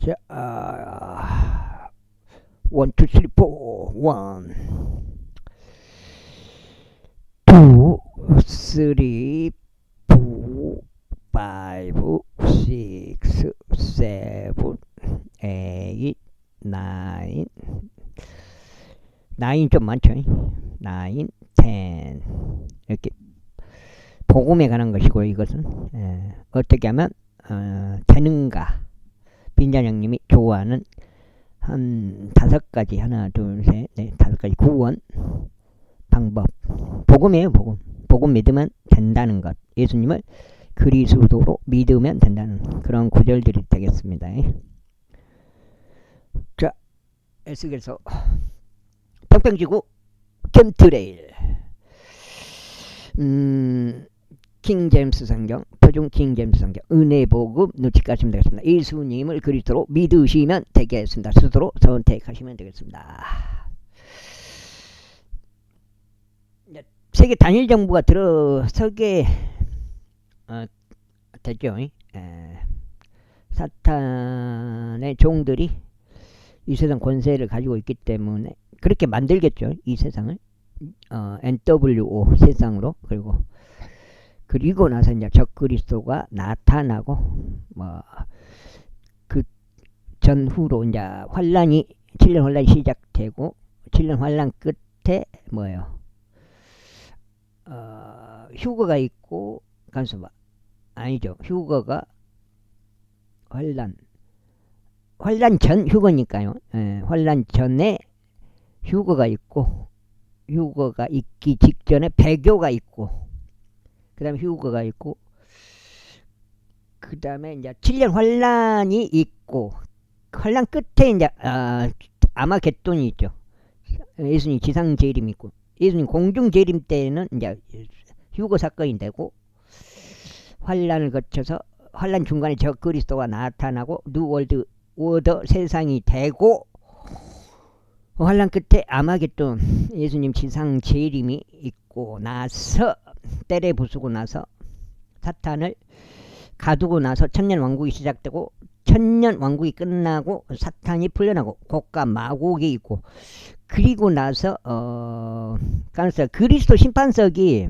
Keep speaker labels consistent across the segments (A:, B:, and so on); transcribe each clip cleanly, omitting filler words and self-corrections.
A: 자, 1, 2, 3, 4, 1, 2, 3, 4, 5, 6, 7, 8, 9, 9 좀 많죠? 9, 10 이렇게 복음에 관한 것이고 이것은 어떻게 하면 재능가 빈자장님이 좋아하는 한 5가지 하나 둘셋넷 5가지 구원 방법 복음이에요. 복음 믿으면 된다는 것, 예수님을 그리스도로 믿으면 된다는 그런 구절들이 되겠습니다. 자, 에스겔서 평평지구 캠트레일 킹제임스 성경, 표준 킹제임스 성경, 은혜복음 누치까지면 되겠습니다. 예수님을 그리스도로 믿으시면 되겠습니다. 스스로 선택하시면 되겠습니다. 세계 단일 정부가 들어서게 됐죠. 사탄의 종들이 이 세상 권세를 가지고 있기 때문에 그렇게 만들겠죠. 이 세상을 NWO 세상으로. 그리고 나서 이제 적그리스도가 나타나고 그 전후로 이제 환란이 7년 환란이 시작되고 7년 환란 끝에 휴거가 있고 아니죠. 휴거가 환란 전 휴거니까요. 환란 전에 휴거가 있고 휴거가 있기 직전에 배교가 있고 그 다음에 휴거가 있고 그 다음에 이제 7년 환란이 있고 환란 끝에 이제 아마겟돈이 있죠. 예수님 지상 재림 있고 예수님 공중 재림 때는 이제 휴거 사건이 되고 환란을 거쳐서 환란 중간에 적그리스도가 나타나고 뉴월드 오더 세상이 되고 환란 끝에 아마겟돈 예수님 지상 재림이 있고 나서 때려 부수고 나서 사탄을 가두고 나서 천년 왕국이 시작되고 천년 왕국이 끝나고 사탄이 풀려나고 고가 마국이 있고 그리고 나서 그리스도 심판석이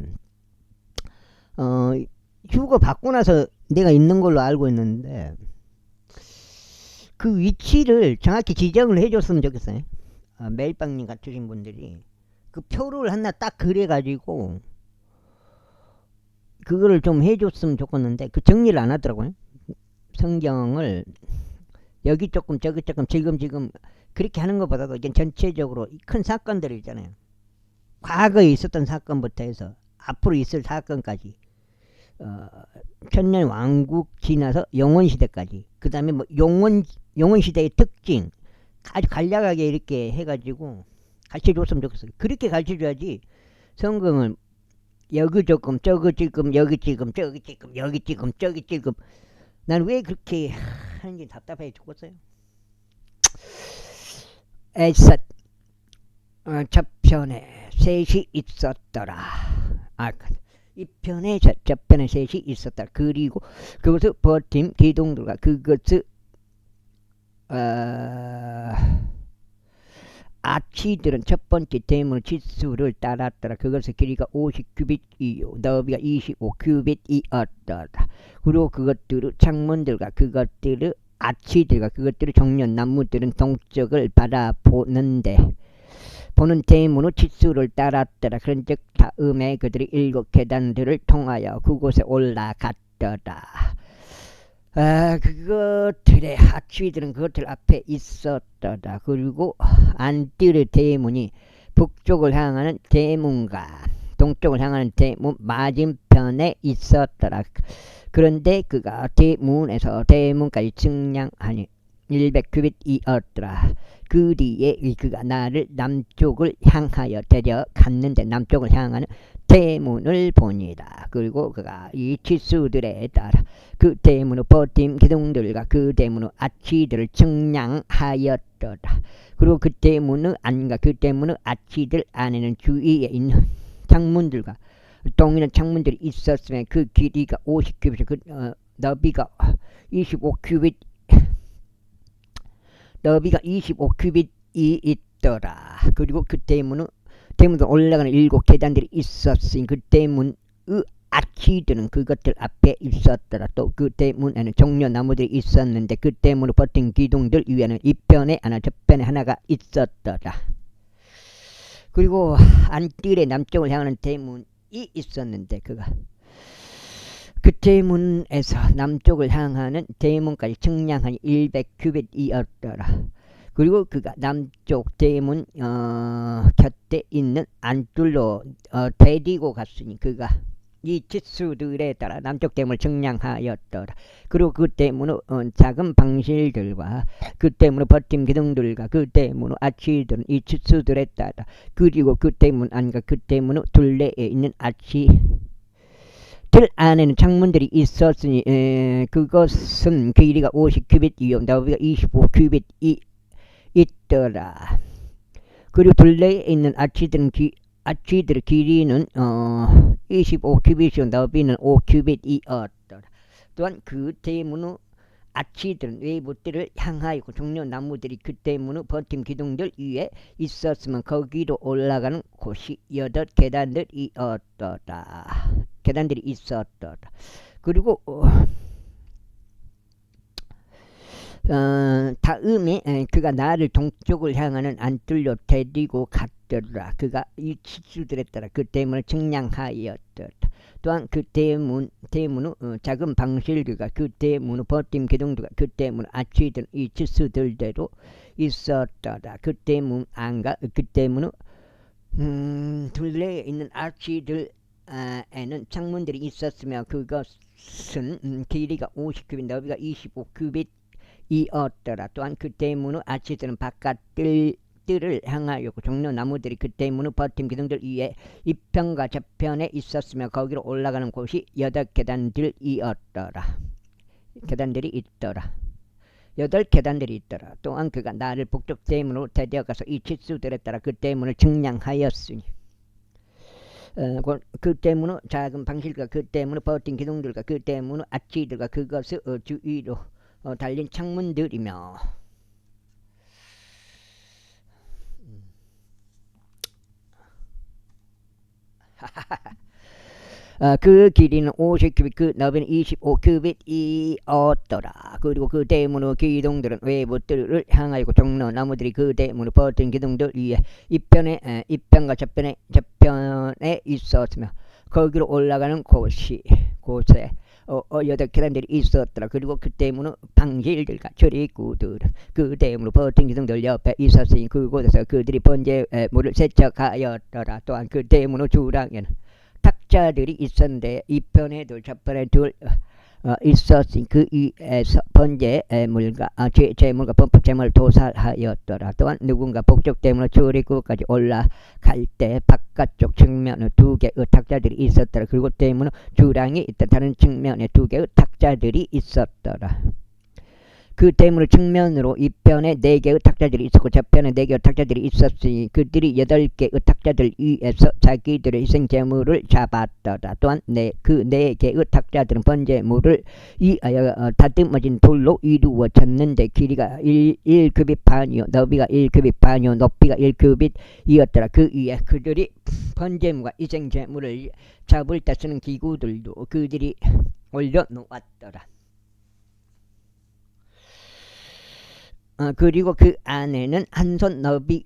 A: 휴거 받고 나서 내가 있는 걸로 알고 있는데 그 위치를 정확히 지정을 해줬으면 좋겠어요. 매일빵님 같으신 분들이 그 표를 하나 딱 그래가지고 그거를 좀 해줬으면 좋겠는데 그 정리를 안 하더라고요. 성경을 여기 조금 저기 조금 지금 그렇게 하는 것보다도 이제 전체적으로 큰 사건들 있잖아요. 과거에 있었던 사건부터 해서 앞으로 있을 사건까지 천년 왕국 지나서 영원시대까지 그 다음에 영원시대의 특징 아주 간략하게 이렇게 해가지고 가르쳐줬으면 좋겠어요. 그렇게 가르쳐줘야지 성경을 여기 조금 저기 찔끔 여기 찔끔 저기 찔끔 여기 찔끔 저기 찔끔 난 왜 그렇게 하는지 답답해 죽겠어요. 에삿 첫 편에 셋이 있었더라. 이 편에 첫 편에 셋이 있었다. 그리고 그것을 버팀 기둥들과 그것을 아치들은 첫 번째 대문 지수를 따랐더라. 그것의 길이가 50규빗이요 너비가 25규빗이었더라. 그리고 그것들의 창문들과 그것들의 아치들과 그것들의 정년 나무들은 동쪽을 바라보는데 보는 대문의 지수를 따랐더라. 그런즉 다음에 그들이 7 계단들을 통하여 그곳에 올라갔더라. 그것들의 하치들은 그것들 앞에 있었더라. 그리고 안뜰의 대문이 북쪽을 향하는 대문과 동쪽을 향하는 대문 맞은편에 있었더라. 그런데 그가 대문에서 대문까지 측량하니 100규빗이었더라. 그 뒤에 그가 나를 남쪽을 향하여 데려갔는데 남쪽을 향하는 대문을 보니라. 그리고 그가 이 지수들에 따라 그 대문의 버팀 기둥들과 그 대문의 아치들을 측량하였더라. 그리고 그 대문의 안과 그 대문의 아치들 안에는 주위에 있는 창문들과 동일한 창문들이 있었으며 그 길이가 50규빗 그 너비가 25규빗 너비가 25큐빗이 있더라. 그리고 그 대문도 올라가는 7계단들이 있었으니 그 대문의 아치들은 그것들 앞에 있었더라. 또 그 대문에는 종려나무들이 있었는데 그 대문으로 버틴 기둥들 위에는 이편에 하나 저편에 하나가 있었더라. 그리고 안뜰의 남쪽을 향하는 대문이 있었는데 그 대문에서 남쪽을 향하는 대문까지 측량하니 100큐빗이었더라. 그리고 그가 남쪽 대문 곁에 있는 안뜰로 데리고 갔으니 그가 이 치수들에 따라 남쪽 대문을 측량하였더라. 그리고 그 대문의 작은 방실들과 그 대문의 버팀 기둥들과 그 대문의 아치들은 이 치수들에 따라 그리고 그 대문 안과 그 대문의 둘레에 있는 아치 들 안에는 창문들이 있었으니 그것은 길이가 50큐빗이요 너비가 25큐빗이 있더라. 그리고 둘레에 있는 아치들의 길이는 25큐빗이요 너비는 5큐빗이었더라. 또한 그 대문의 아치들은 외부들을 향하였고 종려나무들이 그 대문의 버팀 기둥들 위에 있었으면 거기로 올라가는 곳이 8계단들이었더라. 계단들이 있었더라. 그리고 다음에 그가 나를 동쪽을 향하는 안뜰로 데리고 갔더라. 그가 이 치수들에 따라 그 대문을 측량하였더라. 또한 그 대문의 작은 방실들과 그 대문의 버팀 기둥들과 그 대문의 아치들 이 치수들대로 있었더라. 그 대문 안과 그 대문의 둘레에 있는 아치들 에는 창문들이 있었으며 그것은 길이가 50큐빗 너비가 25큐빗이었더라. 또한 그 대문의 아치들은 바깥뜰을 향하였고 종려나무들이 그 대문의 버팀 기둥들 위에 이편과 저편에 있었으며 거기로 올라가는 곳이 8계단들이었더라. 계단들이 있더라. 8계단들이 있더라. 또한 그가 나를 북쪽 대문으로 데려가서 이 치수들에 따라 그 대문을 측량하였으니 그 대문의 작은 방실과 그 대문의 버틴 기둥들과 그 대문의 아치들과 그것의 주위로 달린 창문들이며 그 길이는 50큐빗 그 너비는 25큐빗이었더라. 그리고 그 대문의 기둥들은 외부뜰을 향하였고 종려나무들이 그 대문의 버틴 기둥들 위에 이편과 저편에 있었으며 거기로 올라가는 곳에 8계단들이 있었더라. 그리고 그 대문의 방실들과 출입구들 그 대문의 버틴 기둥들 옆에 있었으니 그곳에서 그들이 번제물을 세척하였더라. 또한 그 대문의 주랑에는 탁자들이 있었는데 이편에 둘 저편에 둘 있었으니 그 위에서 번제물과 제물과 범법제물을 도살하였더라. 또한 누군가 북쪽 대문의 출입구까지 올라갈 때 바깥쪽 측면에 2개의 탁자들이 있었더라. 그리고 대문의 주랑이 있던 다른 측면에 2개의 탁자들이 있었더라. 그 대문의 측면으로 이편에 4개의 탁자들이 있었고 저편에 4개의 탁자들이 있었으니 그들이 8개의 탁자들 위에서 자기들의 희생제물을 잡았더라. 또한 그 4개의 탁자들은 번제물을 위하여 다듬어진 돌로 이루어졌는데 길이가 1큐빗 반이요 너비가 1큐빗 반이요 높이가 1큐빗이었더라. 그 위에 그들이 번제물과 희생제물을 잡을 때 쓰는 기구들도 그들이 올려놓았더라. 그리고 그 안에는 한 손 너비의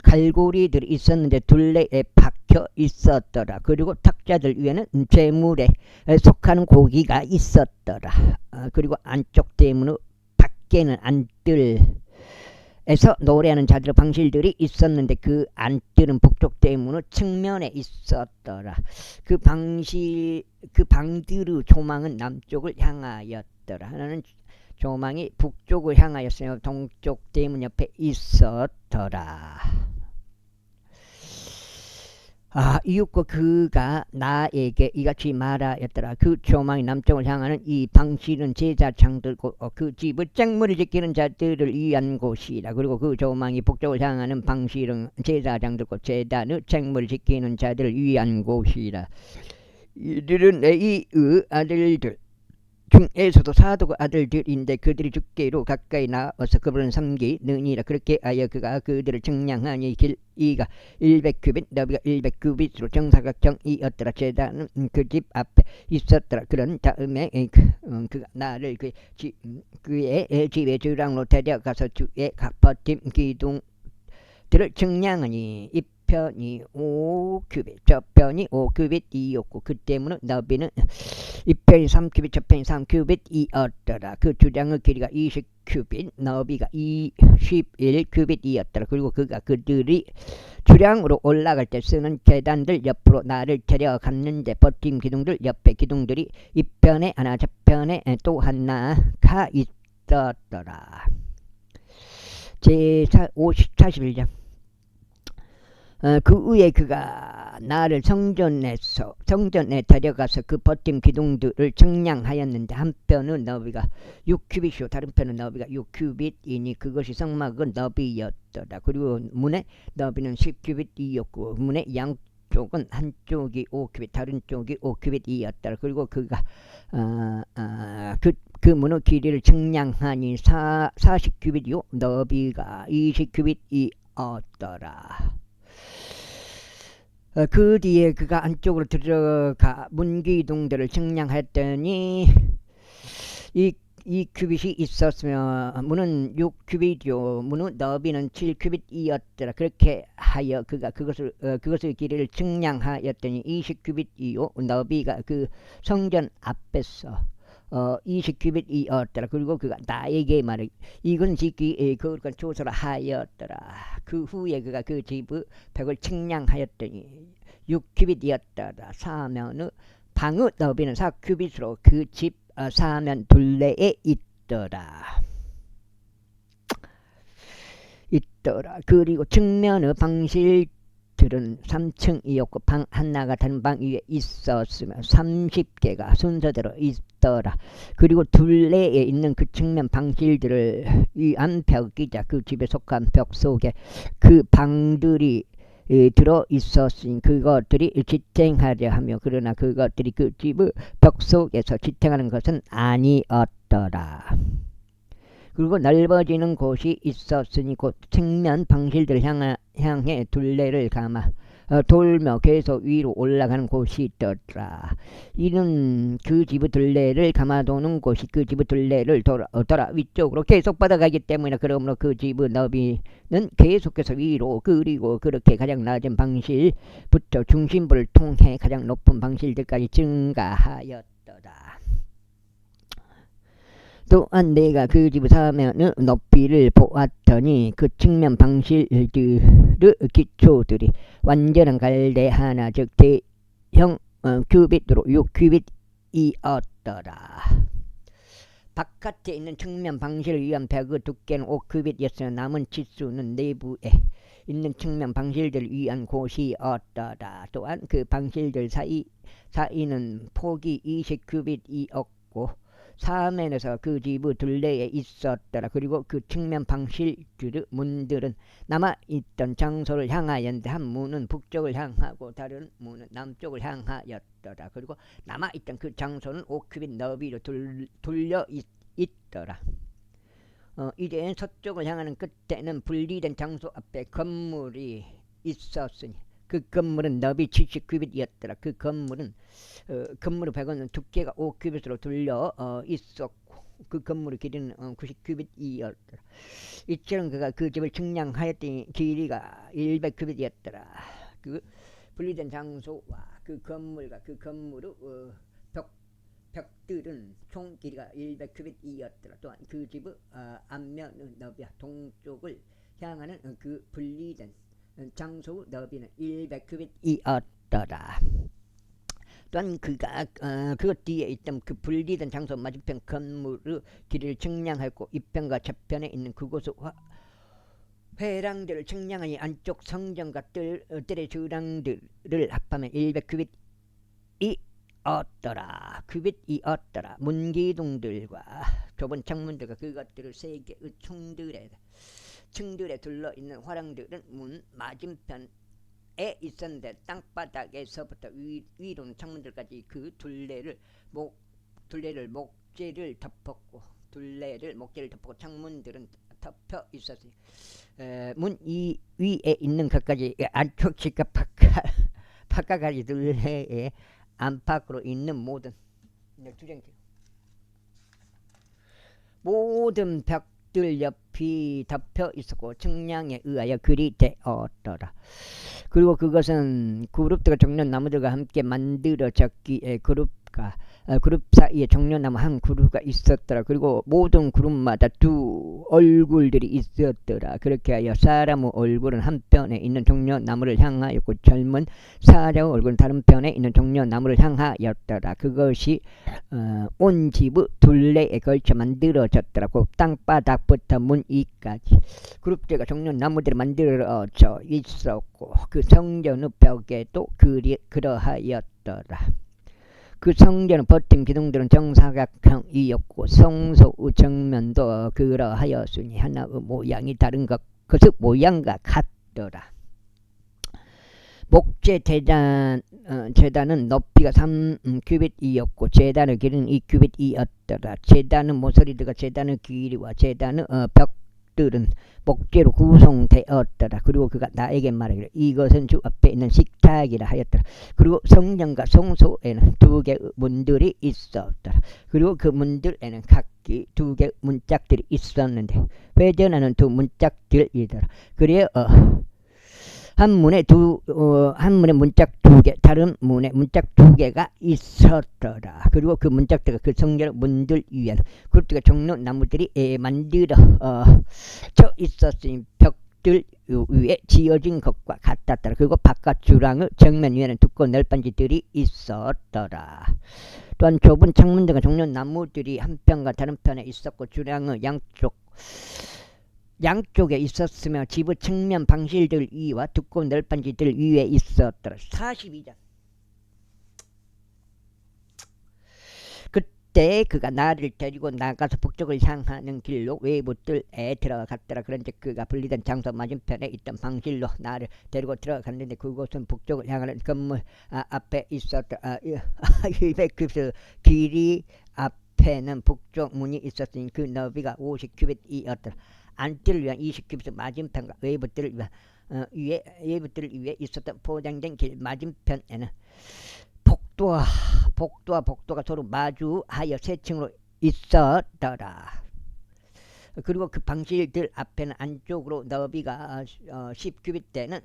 A: 갈고리들이 있었는데 둘레에 박혀 있었더라. 그리고 탁자들 위에는 제물에 속하는 고기가 있었더라. 그리고 안쪽 대문의 밖에는 안뜰에서 노래하는 자들의 방실들이 있었는데 그 안뜰은 북쪽 대문의 측면에 있었더라. 그 방들의 조망은 남쪽을 향하였더라. 하나는 조망이 북쪽을 향하였으며 동쪽 대문 옆에 있었더라. 이웃과 그가 나에게 이같이 말하였더라. 그 조망이 남쪽을 향하는 이 방실은 제사장들고 그 집을 쟁물을 지키는 자들을 위한 곳이라. 그리고 그 조망이 북쪽을 향하는 방실은 제사장들고 제단의 쟁물을 지키는 자들을 위한 곳이라. 이들은 레위의 아들들 중에서도 사독의 아들들인데 그들이 주께로 가까이 나와서 그분은 섬기느니라. 그렇게 하여 그가 그들을 측량하니 길이가 100규빗 너비가 100규빗으로 정사각형이었더라. 제단은 그 집 앞에 있었더라. 그런 다음에 그가 나를 그의 집에 주랑으로 데려가서 주의 버팀 기둥들을 측량하니 편이 5규빗 저편이 5규빗이었고 그 때문에 너비는 이편이 3규빗 저편이 3규빗이었더라. 그 주장의 길이가 20규빗 너비가 21규빗이었더라. 그리고 그가 그들이 주량으로 올라갈 때 쓰는 계단들 옆으로 나를 데려갔는데 버팀 기둥들 옆에 기둥들이 이편에 하나 저편에 또 하나가 있었더라. 제41장 그 후에 그가 나를 성전에 데려가서 그 버팀 기둥들을 측량하였는데 한 편은 너비가 6규빗이요 다른 편은 너비가 6규빗이니 그것이 성막은 너비였더라. 그리고 문의 너비는 10규빗이었고 문의 양쪽은 한쪽이 5규빗 다른 쪽이 5규빗이었더라. 그리고 그가 그 문의 길이를 측량하니 40규빗이요 너비가 20규빗이었더라. 그 뒤에 그가 안쪽으로 들어가 문기둥들을 측량했더니 이 큐빗이 있었으며 문은 6큐빗이요 문의 너비는 7큐빗이었더라. 그렇게 하여 그가 그것의 길이를 측량하였더니 20큐빗이요 너비가 그 성전 앞에서 20큐빗이었더라. 그리고 그가 나에게 말해 이건 짓기 그걸 조서를 하였더라. 그 후에 그가 그 집의 벽을 측량하였더니 6큐빗이었더라. 사면의 방의 너비는 4큐빗으로 그 집 사면 둘레에 있더라. 그리고 측면의 방실들은 3층이었고 방 하나가 다른 방 위에 있었으며 30개가 순서대로 있더라. 그리고 둘레에 있는 그 측면 방실들을 위한 벽이자 그 집에 속한 벽 속에 그 방들이 들어 있었으니 그것들이 지탱하려 하며 그러나 그것들이 그 집의 벽 속에서 지탱하는 것은 아니었더라. 그리고 넓어지는 곳이 있었으니 곧 측면 방실들을 향해 둘레를 감아 돌며 계속 위로 올라가는 곳이 있더라. 이는 그 집의 둘레를 감아도는 곳이 그 집의 둘레를 돌아 위쪽으로 계속 뻗어가기 때문에 그러므로 그 집의 너비는 계속해서 위로 그리고 그렇게 가장 낮은 방실부터 중심부를 통해 가장 높은 방실들까지 증가하였더라. 또한 내가 그 집의 사면의 높이를 보았더니 그 측면 방실들의 기초들이 완전한 갈대 하나 즉 대형 큐빗으로 6큐빗이었더라. 바깥에 있는 측면 방실을 위한 벽의 두께는 5큐빗이었으나 남은 치수는 내부에 있는 측면 방실들을 위한 곳이었더라. 또한 그 방실들 사이는 폭이 20큐빗이었고 사면에서 그 집의 둘레에 있었더라. 그리고 그 측면 방실들의 문들은 남아있던 장소를 향하였는데 한 문은 북쪽을 향하고 다른 문은 남쪽을 향하였더라. 그리고 남아있던 그 장소는 5큐빗 너비로 돌려 있더라. 이제 서쪽을 향하는 끝에는 분리된 장소 앞에 건물이 있었으니 그 건물은 너비 70큐빗이었더라. 그 건물의 벽은 두께가 5큐빗으로 둘려 있었고 그 건물의 길이는 90큐빗이었더라. 이처럼 그가 그 집을 측량하였더니 길이가 100큐빗이었더라. 그 분리된 장소와 그 건물과 그 건물의 벽들은 총 길이가 100큐빗이었더라. 또한 그 집의 앞면의 너비와 동쪽을 향하는 그 분리된 장소 너비는 100큐빗이었더라. 또한 그가 그것 뒤에 있던 그 분리된 장소 맞은편 건물의 길이를 측량하였고 이편과 저편에 있는 그곳의 회랑들을 측량하니 안쪽 성전과 뜰의 주랑들을 합하면 100큐빗이었더라. 큐빗이었더라. 문기둥들과 좁은 창문들과 그것들을 세 개의 층들에 둘러 있는 화랑들은 문 맞은편에 있었는데 땅바닥에서부터 위로는 창문들까지 그 둘레를 목재를 덮었고 둘레를 목재를 덮고 창문들은 덮여 있었으니 문 위에 있는 것까지 안쪽 집과 바깥까지 둘레의 안팎으로 있는 모든 모든 벽들 옆이 덮여 있었고 측량에 의하여 그리 되었더라. 그리고 그것은 그룹들과 종려나무들과 함께 만들어졌기에 그룹 사이에 종려나무 한 그루가 있었더라. 그리고 모든 그룹마다 두 얼굴들이 있었더라. 그렇게 하여 사람의 얼굴은 한편에 있는 종려나무를 향하였고 젊은 사자의 얼굴은 다른 편에 있는 종려나무를 향하였더라. 그것이 온 집의 둘레에 걸쳐 만들어졌더라. 그 땅바닥부터 문 위까지 그룹들과 종려나무들이 만들어져 있었고 그 성전의 벽에도 그러하였더라. 그 성전의 버튼 기둥들은 정사각형이었고 성소의 정면도 그러하였으니 하나의 모양이 다른 것의 모양과 같더라. 목재 제단은 높이가 3규빗이었고 제단의 길이는 2규빗이었더라. 제단의 모서리들과 제단의 길이와 제단의 벽들은 목재로 구성되었더라. 그리고 그가 나에게 말하기를 이것은 주 앞에 있는 식탁이라 하였더라. 그리고 성전과 성소에는 두 개의 문들이 있었더라. 그리고 그 문들에는 각기 두 개의 문짝들이 있었는데 회전하는 두 문짝들이더라. 그래 한 문에 문짝 두 개, 다른 문에 문짝 두 개가 있었더라. 그리고 그 문짝들과 그 성전 문들 위에는 그룹들과 종려나무들이 만들어져 있었으니 벽들 위에 지어진 것과 같았더라. 그리고 바깥 주랑의 정면 위에는 두꺼운 널빤지들이 있었더라. 또한 좁은 창문들과 종려나무들이 한편과 다른 편에 있었고 주랑의 양쪽에 있었으며 집의 측면 방실들 위와 두꺼운 널빤지들 위에 있었더라. 42장. 그때 그가 나를 데리고 나가서 북쪽을 향하는 길로 외부 뜰에 들어갔더라. 그런데 그가 분리된 장소 맞은편에 있던 방실로 나를 데리고 들어갔는데 그곳은 북쪽을 향하는 건물 앞에 있었더라. 그 길이 앞에는 북쪽 문이 있었으니 그 너비가 50규빗이었더라. 안뜰을 위한 20규빗 맞은편과 외부뜰을 위에 있었던 포장된 길 맞은편에는 복도가 서로 마주하여 세 층으로 있었더라. 그리고 그 방실들 앞에는 안쪽으로 너비가 10규빗 되는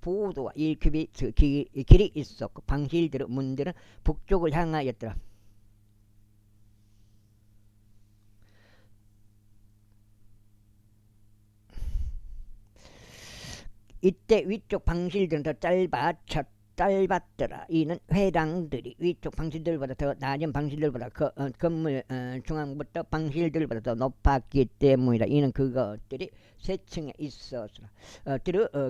A: 보도와 1규빗 길이 있었고 방실들의 문들은 북쪽을 향하였더라. 이때 위쪽 방실들은 더 짧았더라. 이는 회당들이 위쪽 방실들보다 더 낮은 방실들보다 건물 중앙부터 방실들보다 더 높았기 때문이다. 이는 그것들이 세 층에 있었으나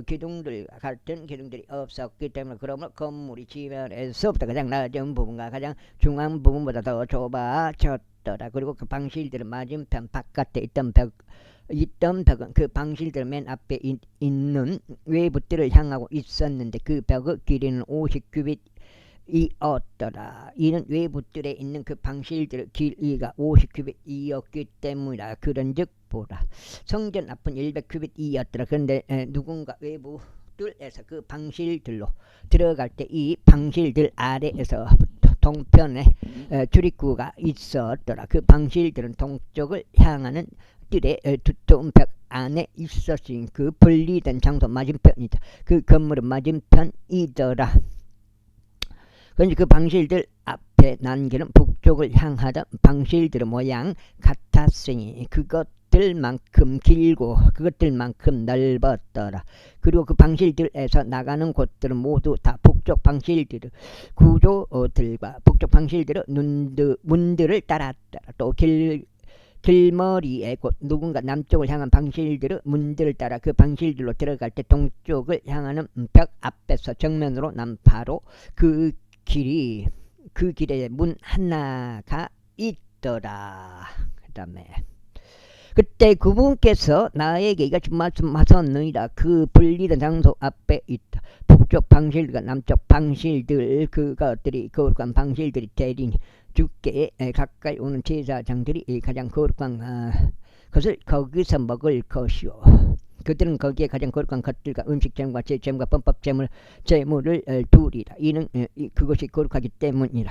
A: 기둥들 같은 기둥들이 없었기 때문에 그러므로 건물이 지면에서부터 가장 낮은 부분과 가장 중앙 부분보다 더 좁아졌더라. 그리고 그 방실들은 맞은편 바깥에 있던 벽은 그 방실들 맨 앞에 있는 외부뜰을 향하고 있었는데 그 벽의 길이는 50규빗이었더라. 이는 외부뜰에 있는 그 방실들의 길이가 50규빗이었기 때문이라. 그런즉 보라, 성전 앞은 100규빗이었더라. 그런데 누군가 외부 뜰에서 그 방실들로 들어갈 때 이 방실들 아래에서 동편에 출입구가 있었더라. 그 방실들은 동쪽을 향하는 뜰의 두꺼운 벽 안에 있었으니 그 분리된 장소 맞은편이다. 그 건물은 맞은편이더라. 그런데 그 방실들 앞에 난 길은 북쪽을 향하던 방실들의 모양 같았으니 그것들만큼 길고 그것들만큼 넓었더라. 그리고 그 방실들에서 나가는 곳들은 모두 다 북쪽 방실들의 구조들과 북쪽 방실들의 문들을 따랐더라. 또 길머리에 곧 누군가 남쪽을 향한 방실들의 문들을 따라 그 방실들로 들어갈 때 동쪽을 향하는 벽 앞에서 정면으로 남파로 그 길에 문 하나가 있더라. 그 다음에 그때 그분께서 나에게 이같이 말씀하셨느니라. 그 분리된 장소 앞에 있다. 북쪽 방실과 남쪽 방실들 그것들이 거룩한 방실들이 대리니 주께 가까이 오는 제사장들이 가장 거룩한 것을 거기서 먹을 것이요. 그들은 거기에 가장 거룩한 것들과 음식제물과 제제물과 범법제물을 두리라. 이는 그것이 거룩하기 때문이라.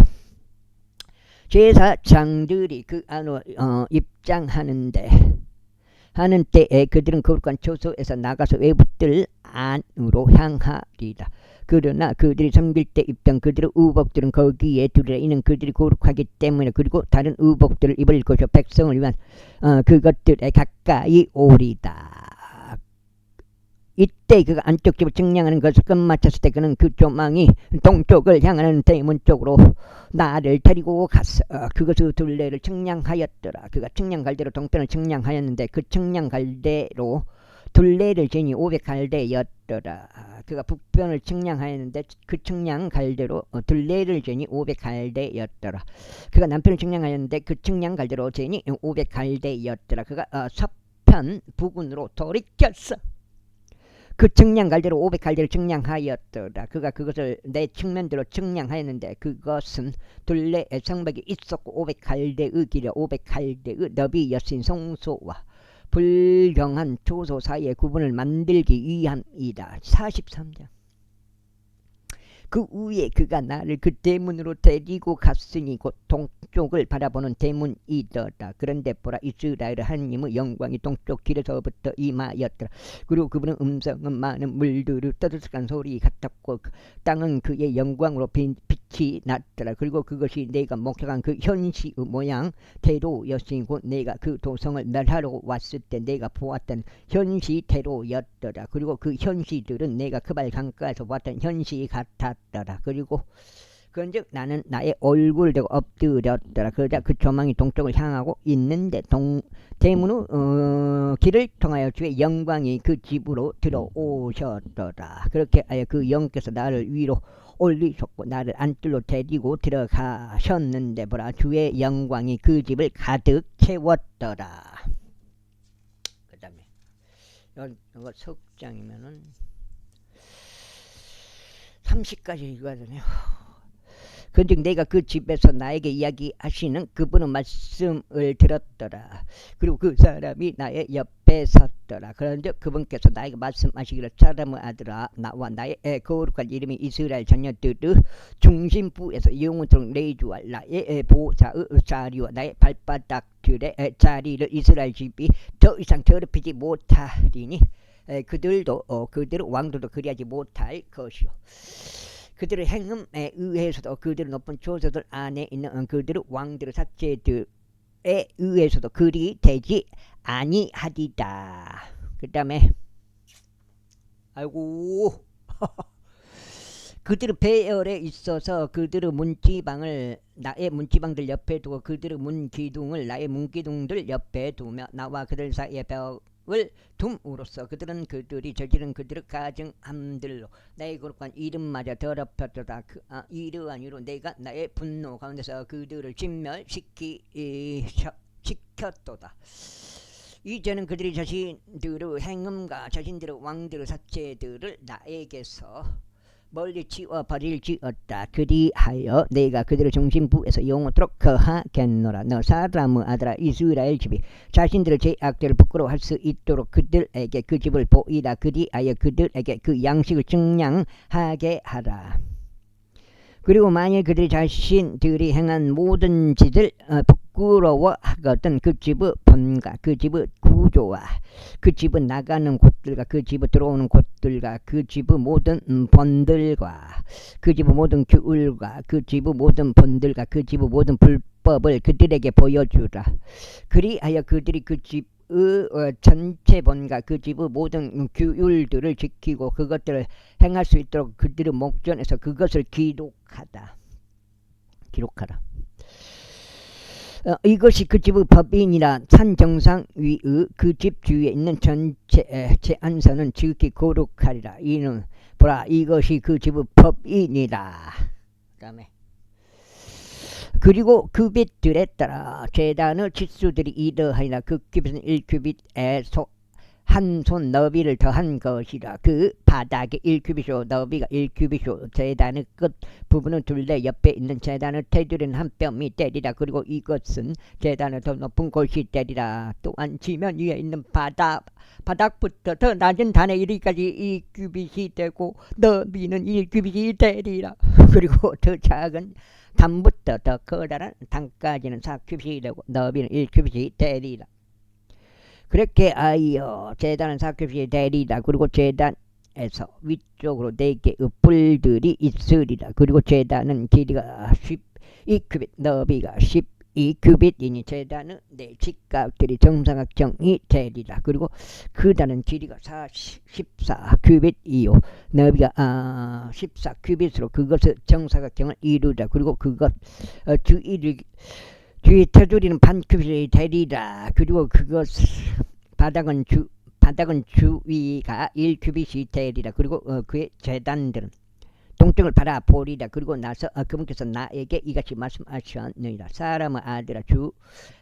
A: 제사장들이 그 안으로 입장하는데 하는 때에 그들은 거룩한 초소에서 나가서 외부들 안으로 향하리라. 그러나 그들이 섬길 때 입던 그들의 의복들은 거기에 두리라. 이는 그들이 거룩하기 때문에. 그리고 다른 의복들을 입을 것이요 백성을 위한 그것들에 가까이 오리다. 이때 그가 안쪽 집을 측량하는 것을 끝마쳤을 때 그는 그 조망이 동쪽을 향하는 대문 쪽으로 나를 데리고 갔어. 그것의 둘레를 측량하였더라. 그가 측량갈대로 동편을 측량하였는데 그 측량갈대로 둘레를 재니 500갈대였더라. 그가 북편을 측량하였는데 그 측량갈대로 둘레를 재니 500갈대였더라. 그가 남편을 측량하였는데 그 측량갈대로 재니 500갈대였더라. 그가 서편 부근으로 돌이켰어. 그 측량갈대로 500갈대를 측량하였더라. 그가 그것을 내 측면대로 측량하였는데 그것은 둘레에 성벽이 있었고 500갈대의 길이 500갈대의 너비였으니 성소와 불경한 초소 사이의 구분을 만들기 위함이다. 43장. 그 후에 그가 나를 그 대문으로 데리고 갔으니 곧 동쪽을 바라보는 대문이더라. 그런데 보라, 이스라엘 하나님의 영광이 동쪽 길에서부터 임하였더라. 그리고 그분은 음성은 많은 물들을 떠들썩한 소리 같았고 땅은 그의 영광으로 빛이 났더라. 그리고 그것이 내가 목격한 그 현시의 모양대로였으니 곧 내가 그 도성을 멸하러 왔을 때 내가 보았던 현시대로였더라. 그리고 그 현시들은 내가 그발 강가에서 보았던 현시 같았더라. 그리고 그런즉 나는 나의 얼굴을 대고 엎드렸더라. 그러자 그 조망이 동쪽을 향하고 있는데 대문의 길을 통하여 주의 영광이 그 집으로 들어오셨더라. 그렇게 하여 그 영께서 나를 위로 올리셨고 나를 안뜰로 데리고 들어가셨는데 보라, 주의 영광이 그 집을 가득 채웠더라. 그 다음에 이거 석장이면은 30까지 읽어야 되네요. 그런즉 내가 그 집에서 나에게 이야기하시는 그분의 말씀을 들었더라. 그리고 그 사람이 나의 옆에 섰더라. 그런즉 그분께서 나에게 말씀하시기를, 사람의 아들아, 나와 나의 거룩한 이름이 이스라엘 자녀들의 중심부에서 영원토록 내주할 나의 보좌의 자리와 나의 발바닥들의 자리를 이스라엘 집이 더 이상 더럽히지 못하리니 그들도 그들의 왕들도 그리하지 못할 것이요. 그들의 행음에 의해서도 그들의 높은 조소들 안에 있는 그들의 왕들의 삭제들에 의해서도 그리 되지 아니하리다. 그 다음에 아이고 그들의 배열에 있어서 그들의 문지방을 나의 문지방들 옆에 두고 그들의 문기둥을 나의 문기둥들 옆에 두며 나와 그들 사이에 벽을 둠으로써 그들은 그들이 저지른 그들의 가증함들로 나의 거룩한 이름마저 더럽혔도다. 이러한 이유로 내가 나의 분노 가운데서 그들을 진멸시켰도다. 이제는 그들이 자신들의 행음과 자신들의 왕들의 삭제들을 나에게서 멀리 치워버릴지어다. 그리하여 내가 그들의 중심부에서 영원토록 거하겠노라. 너 사람의 아들아, 이스라엘 집이 자신들의 죄악들을 부끄러워할 수 있도록 그들에게 그 집을 보이라. 그리하여 그들에게 그 양식을 증량하게 하라. 그리고 만일 그들이 자신들이 행한 모든 짓을 부끄러워하거든 그 집의 본과 그 집의 구조와 그 집의 나가는 곳들과 그 집에 들어오는 곳들과 그 집의 모든 본들과 그 집의 모든 규율과 그 집의 모든 본들과 그 집의 모든 불법을 그들에게 보여주라. 그리하여 그들이 그 집 전체 본과 그 집의 모든 규율들을 지키고 그것들을 행할 수 있도록 그들의 목전에서 그것을 기록하라. 이것이 그 집의 법인이라. 산 정상 위의 그 집 주위에 있는 전체 제안서는 지극히 거룩하리라. 이는 보라, 이것이 그 집의 법인이라. 그 다음에 그리고 규빗들에 따라 제단의 치수들이 이러하니라. 그 규빗은 1규빗에 한 손 너비를 더한 것이라. 그 바닥에 1규빗이요 너비가 1규빗이요 제단의 끝 부분은 둘레 옆에 있는 제단을 테두리는 한 뼘이 되리라. 그리고 이것은 제단을 더 높은 곳이 되리라. 또한 지면 위에 있는 바닥부터 더 낮은 단에 이르기까지 2규빗이 되고 너비는 1규빗이 되리라. 그리고 더 작은 단부터 더 커다란 단까지는 4규빗이 되고 너비는 1규빗이 되리라. 그렇게 하여 제단은 4규빗이 되리라. 그리고 제단에서 위쪽으로 4개의 뿔들이 있으리라. 그리고 제단은 길이가 12규빗 너비가 12규빗이니 제단은 네 직각들이 정사각형이 되리라. 그리고 그 단은 길이가 14규빗이요 너비가 14규빗으로 그것을 정사각형을 이루라. 그리고 그것 주위 테두리는 반규빗이 되리라. 그리고 그것 바닥은 주위가 1규빗이 되리라. 그리고 그의 제단들은 동쪽을 바라보리라. 그리고 나서 그분께서 나에게 이같이 말씀하셨느니라. 사람의 아들아 주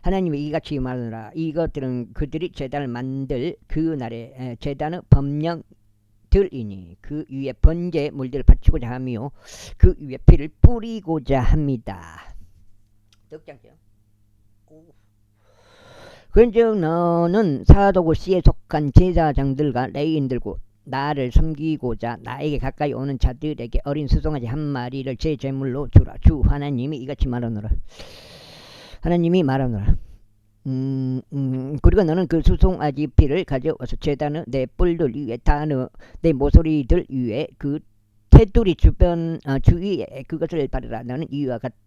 A: 하나님이 이같이 말하노라. 이것들은 그들이 제단을 만들 그날에 제단의 법령들이니 그 위에 번제 물들을 바치고자 하며 그 위에 피를 뿌리고자 합니다. 덕장죠. 그런즉 너는 사도구 씨에 속한 제사장들과 레위인들고 나를 섬기고자 나에게 가까이 오는 자들에게 어린 수송아지 한 마리를 제 제물로 주라. 주 하나님이 이같이 말하노라. 하나님이 말하노라. 그리고 너는 그 수송아지 피를 가져와서 제단의 내 뿔들 위에 내 모서리들 위에 그 테두리 주변 주위에 그것을 바르라. 너는 이와 같이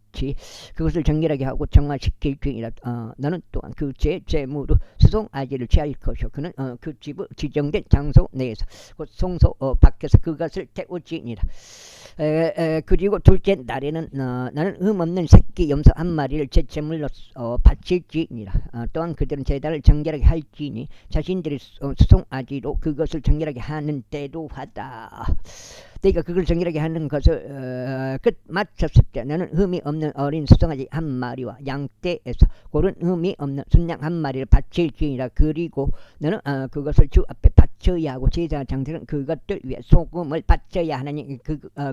A: 그것을 정결하게 하고 정화시킬 중이라. 너는 또한 그 제물로 수송아지를 취할 것이요 그는 그 집의 지정된 장소 내에서 곧 성소 밖에서 그것을 태우지니라. 그리고 둘째 날에는 나는 흠없는 새끼 염소 한 마리를 제 제물로 바칠지니라. 또한 그들은 제단을 정결하게 할지니 자신들이 수송아지로 그것을 정결하게 하는 때로 하다. 내가 그걸 정결하게 하는 것을 끝 마쳤을 때 너는 흠이 없는 어린 수송아지 한 마리와 양떼에서 고른 흠이 없는 순양 한 마리를 바칠지니라. 그리고 너는 그것을 주 앞에 바쳐야 하고 제사장들은 그것들 위에 소금을 바쳐야 하나니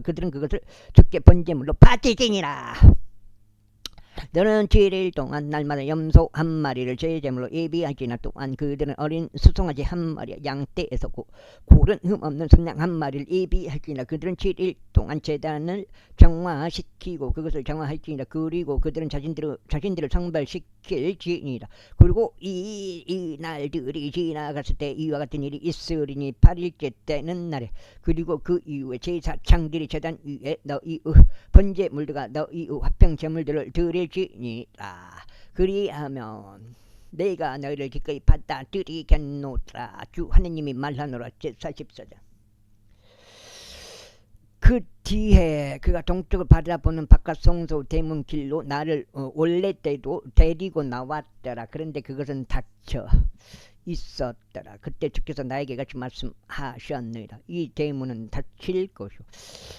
A: 그들은 그것을 주께 번제물로 바치지니라. 너는 7일 동안 날마다 염소 한 마리를 제제물로 예비하지나. 또한 그들은 어린 수송아지 한 마리 양떼에서 고른 흠없는 순양 한 마리를 예비할지니라. 그들은 7일 동안 제단을 정화시키고 그것을 정화할지니라. 그리고 그들은 자신들을 성별시킬지니라. 그리고 이 날들이 지나갔을 때 이와 같은 일이 있으리니 8일째 때는 날에. 그리고 그 이후에 제사장들이 제단 위에 너희 번제물들과 너희 화평 제물들을 드릴지니라. 그리하면 내가 너희를 기꺼이 받아들이겠노라. 주 하느님이 말하노라. 제44장. 그 뒤에 그가 동쪽을 바라보는 바깥 성소 대문 길로 나를 원래 때도 데리고 나왔더라. 그런데 그것은 닫혀 있었더라. 그때 주께서 나에게 같이 말씀하셨느니라. 이 대문은 닫힐 것이요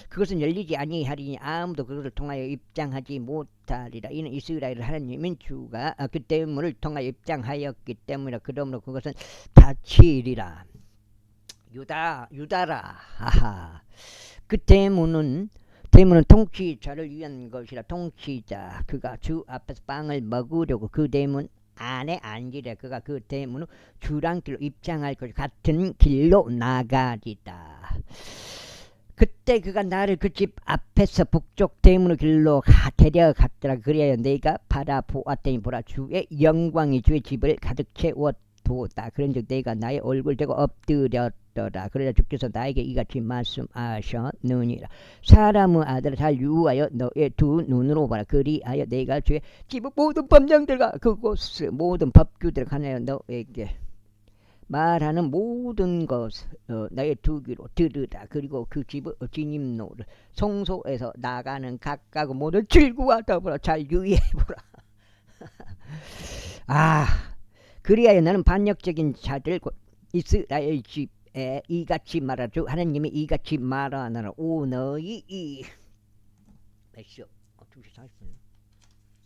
A: 그것은 열리지 아니하리니 아무도 그것을 통하여 입장하지 못하리라. 이는 이스라엘 하나님인 주가 그 대문을 통하여 입장하였기 때문이라. 그러므로 그것은 닫히리라. 유다라. 아하. 그 대문은 통치자를 위한 것이라. 통치자 그가 주 앞에서 빵을 먹으려고 그 대문 안에 앉으려. 그가 그 대문을 주랑길로 입장할 것 같은 길로 나가리다. 그때 그가 나를 그 집 앞에서 북쪽 대문의 길로 데려갔더라. 그래야 내가 바라보았더니 보라 주의 영광이 주의 집을 가득 채웠도다. 그런즉 내가 나의 얼굴 대고 엎드렸더라. 그러자 주께서 나에게 이같이 말씀하셨느니라. 사람의 아들아 잘 유하여 너의 두 눈으로 봐라. 그리하여 내가 주의 집의 모든 법령들과 그곳의 모든 법규들을 가하여 너에게 말하는 모든 것을 나의 두 귀로 들으라. 그리고 그 집의 진입로를 성소에서 나가는 각각 모든 질구와 더불어 잘 유의해보라. 그리하여 나는 반역적인 자들 곧 이스라엘 집에 이같이 말하죠. 하나님이 이같이 말하노라. 오 너희 몇 시요?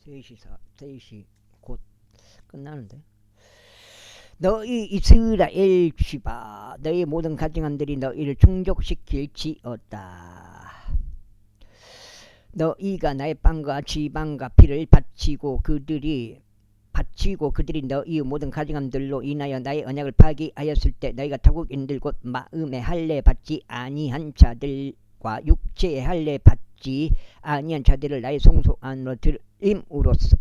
A: 2시 40분 3시 곧 끝나는데 너희 이스라엘 집아 너희 모든 가증함들이 너희를 충족시킬지어다. 너희가 나의 빵과 지방과 피를 바치고 그들이 너희의 모든 가증함들로 인하여 나의 언약을 파기하였을 때 너희가 타국인들 곧 마음의 할례 받지 아니한 자들과 육체의 할례 받지 아니한 자들을 나의 성소 안으로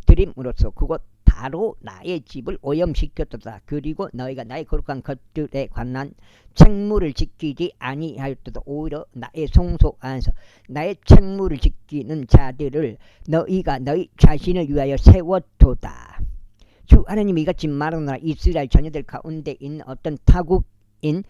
A: 드림으로써 그곳 바로 나의 집을 오염시켰도다. 그리고 너희가 나의 거룩한 것들에 관한 책무를 지키지 아니하였도다. 오히려 나의 성소 안에서 나의 책무를 지키는 자들을 너희가 너희 자신을 위하여 세웠도다. 주 하나님이 이같이 말하노라. 이스라엘 자녀들 가운데 있는 어떤 타국인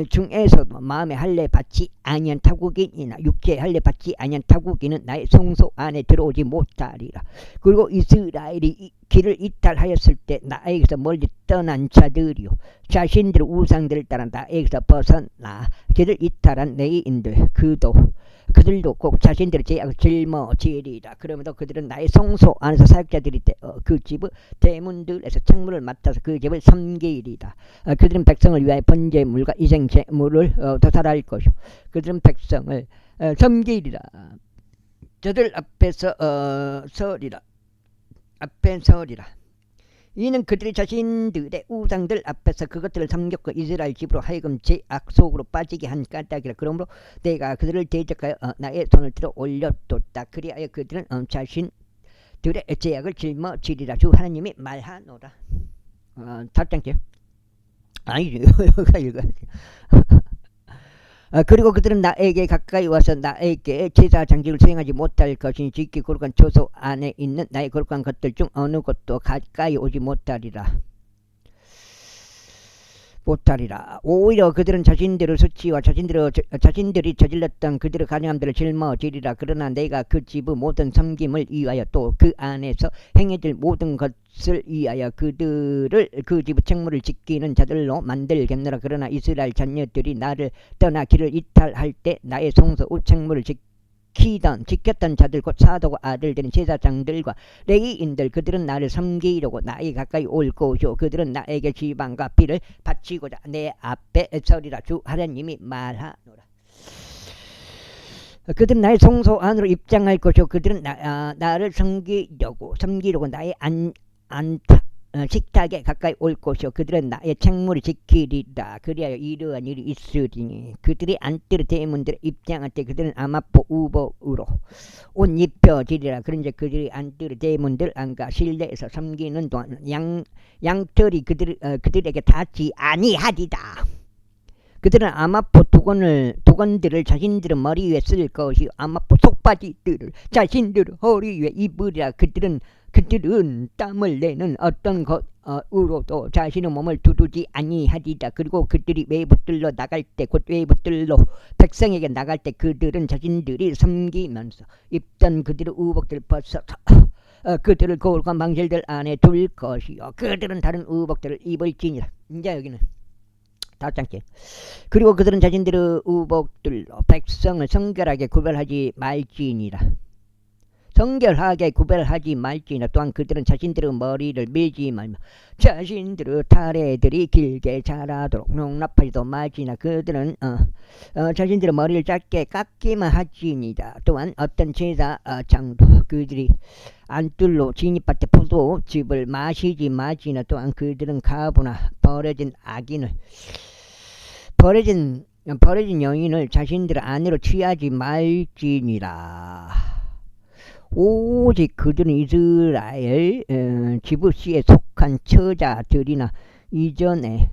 A: 중에서도 마음의 할례 받지 아니한 타국인이나 육체의 할례 받지 아니한 타국인은 나의 성소 안에 들어오지 못하리라. 그리고 이스라엘이 길을 이탈하였을 때 나에게서 멀리 떠난 자들이요 자신들의 우상들을 따라 나에게서 벗어나 길을 이탈한 레위인들 그들도 꼭 자신들의 죄악을 짊어지리라. 그러면서 그들은 나의 성소 안에서 사역자들이 되어 그 집의 대문들에서 책무를 맡아서 그 집을 섬기리라. 그들은 백성을 위하여 번제물과 이생제물을 도살할 것이요 그들은 백성을 섬기리라. 저들 앞에서 서리라. 이는 그들이 자신들의 우상들 앞에서 그것들을 섬겼고 이스라엘 집으로 하여금 죄악 속으로 빠지게 한 까닭이라. 그러므로 내가 그들을 대적하여 나의 손을 들어 올렸도다. 그리하여 그들은 자신들의 죄악을 짊어지리라. 주 하나님이 말하노라. 답장게요. 아니죠. 그리고 그들은 나에게 가까이 와서 나에게 제사 장식을 수행하지 못할 것이니 지키 거룩한 처소 안에 있는 나의 거룩한 것들 중 어느 것도 가까이 오지 못하리라. 오히려 그들은 자신들의 수치와 자신들이 저질렀던 그들의 가증함들을 짊어지리라. 그러나 내가 그 집의 모든 섬김을 위하여 또 그 안에서 행해질 모든 것을 위하여 그들을 그 집의 책무를 지키는 자들로 만들겠노라. 그러나 이스라엘 자녀들이 나를 떠나 길을 이탈할 때 나의 성소의 책무를 지켰던 자들 곧 사도와 아들들인 제사장들과 레위인들 그들은 나를 섬기려고 나에게 가까이 올 것이요 그들은 나에게 지방과 피를 바치고자 내 앞에 서리라. 주 하나님이 말하노라. 그들은 나의 성소 안으로 입장할 것이요 그들은 나를 섬기려고 나의 식탁에 가까이 올 것이요 그들은 나의 책무를 지키리라. 그리하여 이러한 일이 있으리니 그들이 안뜰의 대문들에 입장할 때 그들은 아마포 우복으로 옷 입혀지리라. 그런즉 그들이 안뜰의 대문들 안과 실내에서 섬기는 동안 양털이 그들에게 닿지 아니하리라. 그들은 아마포 두건들을 자신들의 머리 위에 쓸 것이요 아마포 속바지들을 자신들의 허리 위에 입으리라. 그들은 땀을 내는 어떤 것으로도 자신의 몸을 두르지 아니하리라. 그리고 그들이 외부들로 나갈 때 곧 외부들로 백성에게 나갈 때 그들은 자신들이 섬기면서 입던 그들의 의복들을 벗어서 그들을 거울과 망실들 안에 둘 것이요 그들은 다른 의복들을 입을지니라. 이제 여기는 다섯째. 그리고 그들은 자신들의 의복들로 백성을 성결하게 구별하지 말지니라. 또한 그들은 자신들의 머리를 밀지 말며 자신들의 타래들이 길게 자라도록 농락하지도 말지나. 그들은 자신들의 머리를 짧게 깎기만 하지니다. 또한 어떤 제사장도 그들이 안뜰로 진입할 때 포도즙을 마시지 말지나. 또한 그들은 가부나 버려진 여인을 자신들 안으로 취하지 말지니라. 오직 그들은 이스라엘 지부시에 속한 처자들이나 이전에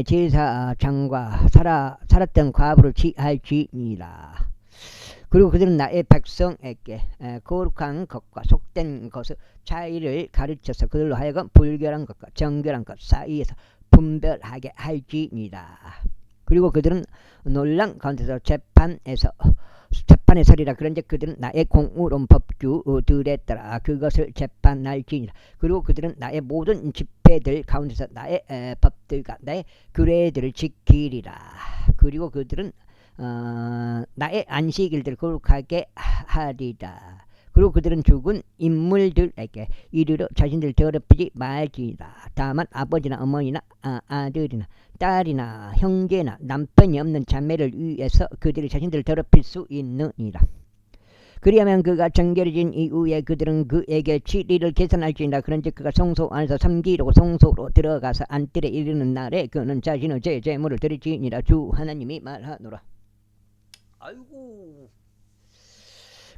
A: 제사장과 살았던 과부를 취할지니라. 그리고 그들은 나의 백성에게 거룩한 것과 속된 것의 차이를 가르쳐서 그들로 하여금 불결한 것과 정결한 것 사이에서 분별하게 할지니라. 그리고 그들은 놀람 가운데서 재판에 서리라. 그런즉 그들은 나의 공의로운 법규들에 따라 그것을 재판할지니라. 그리고 그들은 나의 모든 집회들 가운데서 나의 법들과 나의 규례들을 지키리라. 그리고 그들은 나의 안식일들을 거룩하게 하리라. 그리고 그들은 죽은 인물들에게 이르러 자신들 더럽히지 말지니라. 다만 아버지나 어머니나 아들이나 딸이나 형제나 남편이 없는 자매를 위해서 그들이 자신들을 더럽힐 수 있느니라. 그리하면 그가 정결해진 이후에 그들은 그에게 7일을 계산할지니라. 그런즉 그가 성소 안에서 섬기려고 성소로 들어가서 안뜰에 이르는 날에 그는 자신의 제물을 드릴지니라. 주 하나님이 말하노라. 아이고.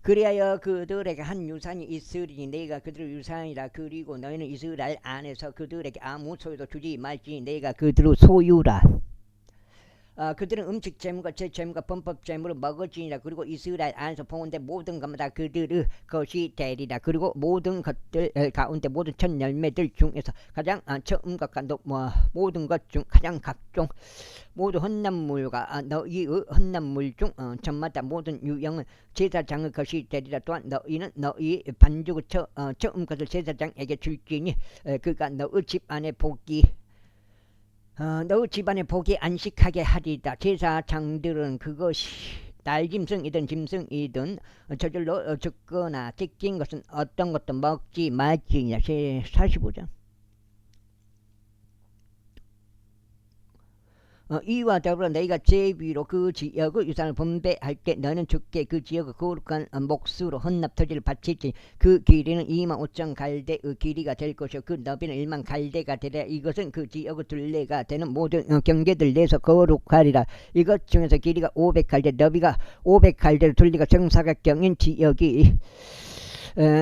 A: 그리하여 그들에게 한 유산이 있으리니 내가 그들의 유산이라. 그리고 너희는 이스라엘 안에서 그들에게 아무 소유도 주지 말지니 내가 그들의 소유라. 그들은 음식 재물과 제 재물과 범법 재물을 먹을지니라. 그리고 이스라엘 안에서 보는데 모든 것마다 그들의 것이 되리라. 그리고 모든 것들 가운데 모든 첫 열매들 중에서 가장 처음 것과 모든 것 중 가장 각종 모든 헌납물과 너희의 헌납물 중 전마다 모든 유형은 제사장의 것이 되리라. 또한 너희는 너희 반죽의 처음 것을 제사장에게 줄지니 그가 너희 집 안에 너희 집안에 복이 안식하게 하리다. 제사장들은 그것이 날짐승이든 짐승이든 저절로 죽거나 찢긴 것은 어떤 것도 먹지 말지니라. 45장. 이와 더불어 너희가 제비로 그 지역의 유산을 분배할 때 너는 주께 그 지역의 거룩한 몫으로 헌납 토지를 바칠지. 그 길이는 25,000 갈대의 길이가 될 것이요 그 너비는 1만 갈대가 되리라. 이것은 그 지역의 둘레가 되는 모든 경계들 내서 거룩하리라. 이것 중에서 길이가 500갈대 너비가 500갈대로 둘레가 정사각형인 지역이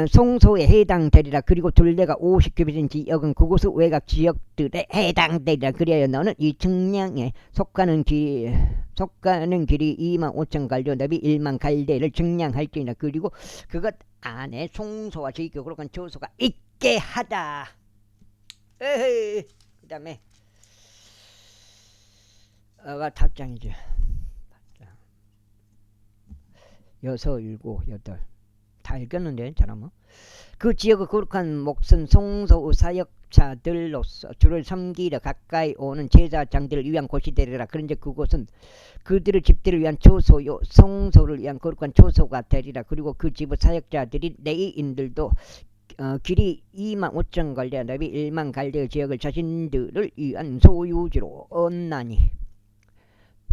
A: 성소에 해당되리라. 그리고 둘레가 50규빗인 지역은 그곳의 외곽 지역들에 해당되리라. 그리하여 너는 이 측량에 속가는 길이 25,000 갈대 너비 1만 갈대를 측량할지니라. 그리고 그것 안에 송소와 지교 거룩한 처소가 있게 하다. 그 다음에 답장이죠. 6, 7, 8 다 읽었는데 잘하면 그 지역의 거룩한 몫은 성소 사역자들로서 주를 섬기려 가까이 오는 제사장들을 위한 곳이 되리라. 그런즉 그곳은 그들의 집들을 위한 처소요 성소를 위한 거룩한 처소가 되리라. 그리고 그 집의 사역자들이 레위인들도 길이 25,000 갈대 너비 1만 갈대의 지역을 자신들을 위한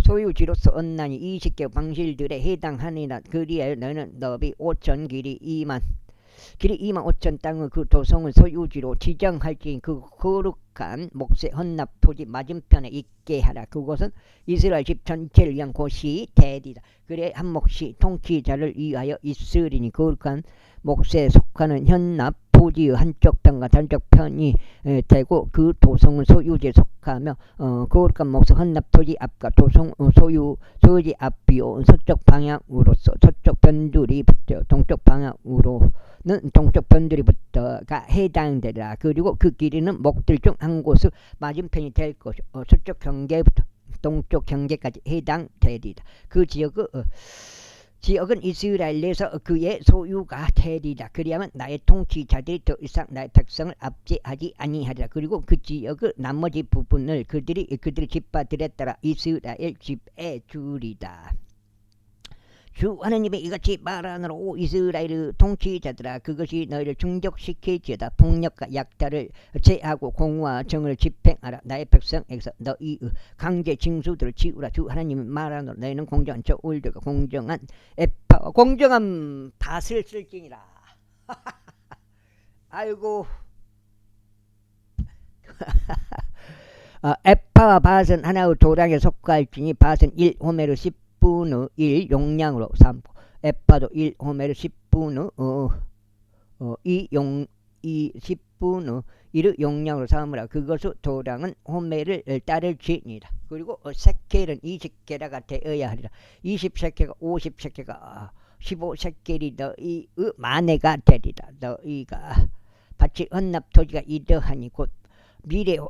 A: 소유지로서 얻나니 20개 방실들에 해당하니라. 그리하여 너는 너비 5,000 길이 25,000 땅의 그 도성을 소유지로 지정할지. 그 거룩한 몫의 헌납 토지 맞은편에 있게 하라. 그곳은 이스라엘 집 전체를 위한 곳이 되리라. 그래 한 몫이 통치자를 위하여 있으리니 거룩한 몫에 속하는 헌납 토지의 한쪽 편과 단쪽 편이 되고 그 도성은 소유지에 속하며 거룩한 몫의 헌납 토지 앞과 도성 소유지 앞이요 서쪽 방향으로서 서쪽 변두리 붙어 동쪽 방향으로는 동쪽 변두리 붙어가 해당되리라. 그리고 그 길이는 목들 중 한 곳의 맞은편이 될 것이요 서쪽 경계부터 동쪽 경계까지 해당되리라. 그 지역은 이스라엘 내에서 그의 소유가 되리라. 그리하면 나의 통치자들이 더 이상 나의 백성을 압제하지 아니하리라. 그리고 그 지역의 나머지 부분을 그들의 집파들에 따라 이스라엘 집에 주리다. 주 하나님이 이같이 말하노라. 오 이스라엘의 통치자들아 그것이 너희를 충족시킬지어다. 폭력과 약탈을 제하고 공의와 정을 집행하라. 나의 백성에게서 너희의 강제 징수들을 지우라. 주 하나님이 말하노라. 너희는 공정한 저울들과 공정한 에파와 공정한 밭을 쓸지니라. 아이고 에파와 밭은 하나의 도량에 속할지니 밭은 1호멜의 10분의 1 용량으로 삼고 에파도 1호멜의 10분의 10분의 1의 용량으로 삼으라. 그것의 도량은 호멜을 따를지니라. 그리고 세켈은 20게라가 되어야 하리라. 20세켈과 50세켈과 15세켈이 너희의 만회가 되리라. 너희가 바칠 헌납 토지가 이러하니 곧 미르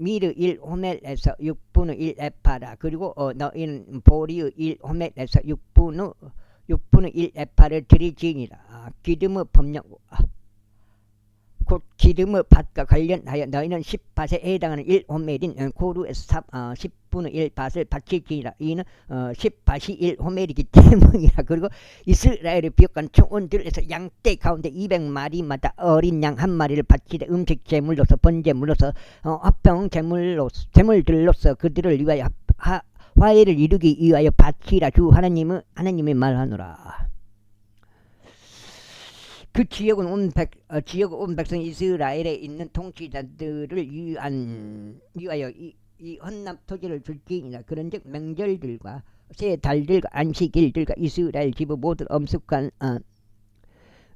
A: 1호멜에서 6분의 1 에파라. 그리고 너희는 보리의 1호멜에서 6분의 1 에파를 드릴지니라. 기름의 법령 곧 기름의 밭과 관련하여 너희는 10밭에 해당하는 1호멜인 고루에서 10분의 1밭을 바칠지니라. 이는 10밭이 1호멜이기 때문이라. 그리고 이스라엘의 비옥한 총원들에서 양떼 가운데 200마리마다 어린 양 한 마리를 바치되 음식 제물로서 번제물로서 화평 제물들로서 그들을 위하여 화해를 이루기 위하여 바치라. 주 하나님이 말하노라. 그 지역은 온 백성 이스라엘에 있는 통치자들을 위하여 이 헌납 토지를 줄지니라. 그런즉 명절들과 새 달들과 안식일들과 이스라엘 지부 모든 엄숙한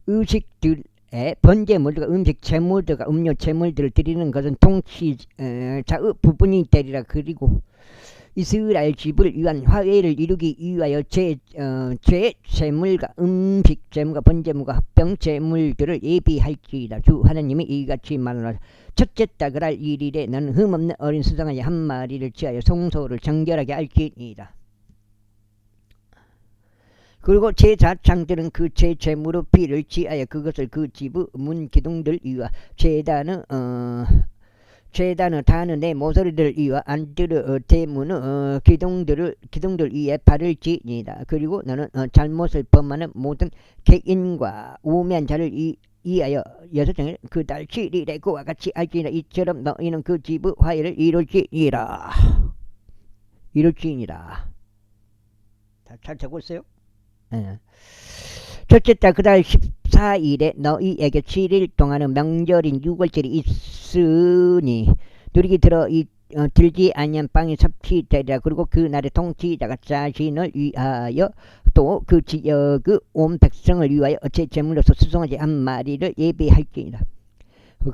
A: 의식들에 번제물들과 음식 제물들과 음료 제물들을 드리는 것은 통치자의 부분이 되리라. 그리고 이스라엘 집을 위한 화해를 이루기 위하여 죄 제물과 음식 제물과 번제물과 합병 제물들을 예비할지이다. 주 하나님이 이같이 말하노라. 첫째 달 그날 일일에 너는 흠없는 어린 수송아지 한 마리를 취하여 성소를 정결하게 할지니이다. 그리고 제사장들은 그 제물의 피를 취하여 그것을 그 집의 문 기둥들 위와 제단의 단의 내 모서리들 위와 안뜰의 대문의 기둥들 위에 바를지니이다. 그리고 너는 잘못을 범하는 모든 개인과 우매한 자를 위하여 6장을 그달 7일에 그와 같이 할지니라. 이처럼 너희는 그 집의 화해를 이룰지니라. 잘 적고 있어요? 첫째 달 그달 14일에 너희에게 7일 동안은 명절인 6월절이 있으니 누리기 들지 아니한 빵이 섭취되리라. 그리고 그날에 통치자가 자신을 위하여 또 그 지역의 온 백성을 위하여 어째 제물로서 수송아지 한 마리를 예비할지니라.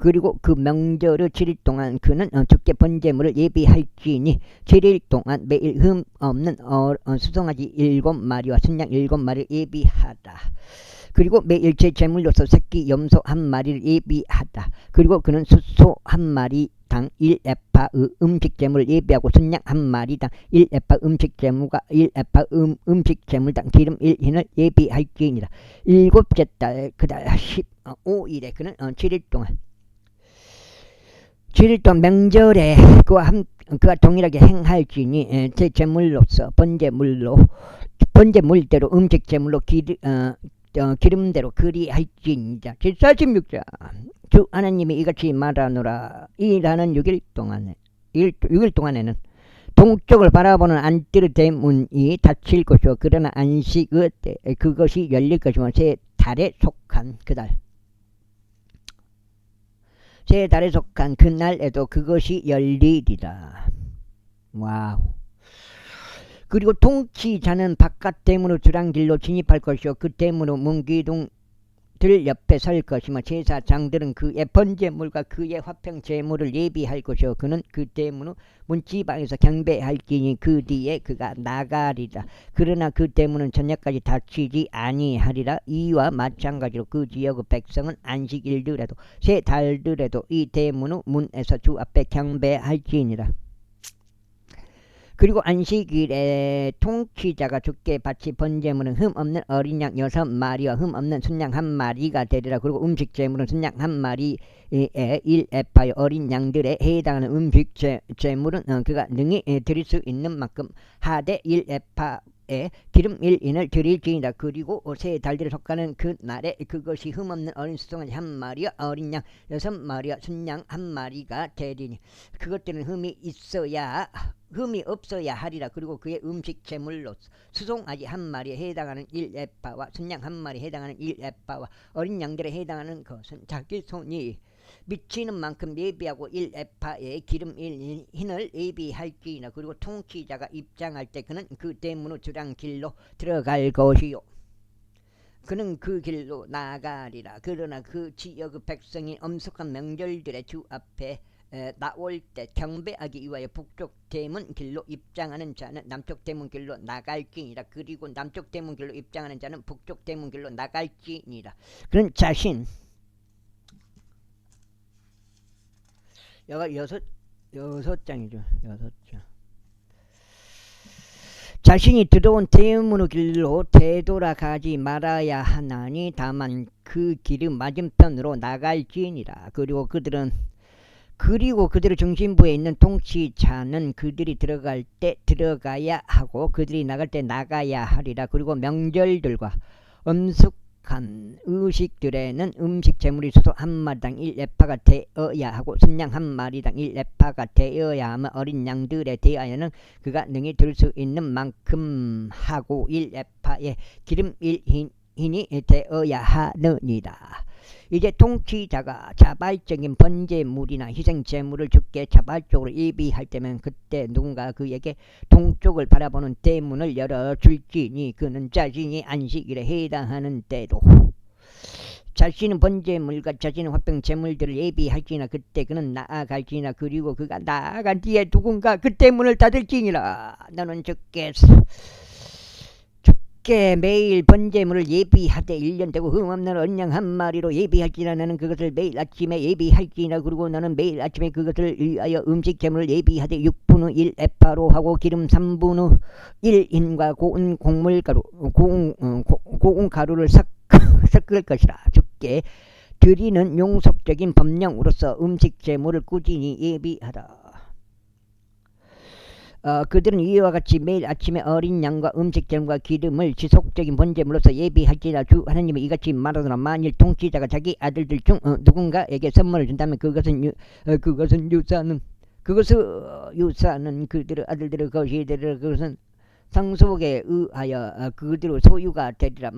A: 그리고 그 명절의 7일 동안 그는 주께 번제물을 예비할지니 7일 동안 매일 흠 없는 수송아지 7마리와 순양 7마리를 예비하다. 그리고 매일 제 제물로서 새끼 염소 한 마리를 예비하다. 그리고 그는 숫소 한 마리당 1에파의 음식 제물을 예비하고 순양 한 마리당 1에파 음식 제물과 1에파 음식 제물당 기름 1흰을 예비할지니라. 일곱째 달 그달 15일에 그는 7일 동안 명절에 그와 동일하게 행할지니 제 제물로서 번제물대로 음식 제물로 기름대로 그리할지니라. 46장 주 하나님이 이같이 말하노라. 일하는 6일 동안에는 동쪽을 바라보는 안뜰의 대문이 닫힐 것이요 그러나 안식의 때 그것이 열릴 것이며 새 달에 속한 그날에도 그것이 열리리라. 와우. 그리고 통치자는 바깥 대문으로 주랑길로 진입할 것이요 그 대문으로 문기둥들 옆에 설 것이며 제사장들은 그의 번제물과 그의 화평 제물을 예비할 것이요 그는 그 대문으로 문지방에서 경배할지니 그 뒤에 그가 나가리라. 그러나 그 대문은 저녁까지 닫히지 아니하리라. 이와 마찬가지로 그 지역의 백성은 안식일들에도 새 달들에도 이 대문의 문에서 주 앞에 경배할지니라. 그리고 안식일에 통치자가 주께 바치 번제물은 흠없는 어린 양 6마리와 흠없는 순양 한 마리가 되리라. 그리고 음식 제물은 순양 한 마리에 1에파의 어린 양들에 해당하는 음식 제물은 그가 능히 드릴 수 있는 만큼 하되 1에파에 기름 1인을 드릴지니라. 그리고 새 달들에 속하는 그 날에 그것이 흠없는 어린 수송아지 한 마리와 어린 양 6마리와 순양 한 마리가 되리니 그것들은 흠이 없어야 하리라. 그리고 그의 음식 제물로 수송아지 한 마리에 해당하는 1에파와 순양 한 마리에 해당하는 1에파와 어린 양들에 해당하는 것은 자기 손이 미치는 만큼 예비하고 1에파에 기름 1흰을 예비할지니라. 그리고 통치자가 입장할 때 그는 그 대문으로 주랑 길로 들어갈 것이요 그는 그 길로 나가리라. 그러나 그 지역의 백성이 엄숙한 명절들의 주 앞에 나올 때 경배하기 위하여 북쪽 대문 길로 입장하는 자는 남쪽 대문 길로 나갈지니라. 그리고 남쪽 대문 길로 입장하는 자는 북쪽 대문 길로 나갈지니라. 그런 자신 여섯 장이죠. 6장. 자신이 들어온 대문의 길로 되돌아가지 말아야 하나니 다만 그 길은 맞은편으로 나갈지니라. 그리고 그들의 중심부에 있는 통치자는 그들이 들어갈 때 들어가야 하고 그들이 나갈 때 나가야 하리라. 그리고 명절들과 엄숙한 의식들에는 음식 재물이 소소 한 마리당 1에파가 되어야 하고 순양 한 마리당 1에파가 되어야 하며 어린 양들에 대하여는 그가 능히 들 수 있는 만큼 하고 1에파에 기름 1흰이 되어야 하느니라. 이제 통치자가 자발적인 번제물이나 희생제물을 주께 자발적으로 예비할 때면 그때 누군가 그에게 동쪽을 바라보는 대문을 열어줄지니 그는 자신이 안식일에 해당하는 때로 자신은 번제물과 자신의 화평 제물들을 예비할지나 그때 그는 나아갈지나 그리고 그가 나아간 뒤에 누군가 그 대문을 닫을지니라. 너는 주께 매일 번제물을 예비하되 1년 되고 흠없는 어린 양 한 마리로 예비할지나 너는 그것을 매일 아침에 예비할지나 그리고 너는 매일 아침에 그것을 위하여 음식 제물을 예비하되 6분의 1 에파로 하고 기름 3분의 1인과 고운 곡물가루 고운 가루를 섞을 것이라. 주께 드리는 용속적인 법령으로서 음식 제물을 꾸준히 예비하라. 그들은 이와 같이 매일 아침에 어린 양과 음식 제물과 기름을 지속적인 번제물로서 예비할지라. 주 하나님이 이같이 말하노라. 만일 통치자가 자기 아들들 중 누군가에게 선물을 준다면 그것은 유사는 그들의 아들들의 것이 되리라. 그것은 상속에 의하여 그들의 소유가 되리라.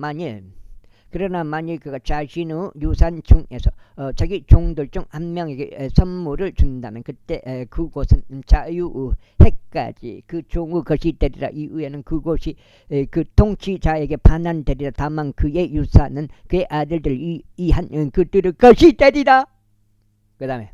A: 그러나 만일 그가 자신의 유산 중에서 자기 종들 중 한 명에게 선물을 준다면 그때 그곳은 자유의 해까지 그 종의 것이 되리라. 이후에는 그곳이 그 통치자에게 반환되리라. 다만 그의 유산은 그의 아들들 이한 그들의 것이 되리라. 그 다음에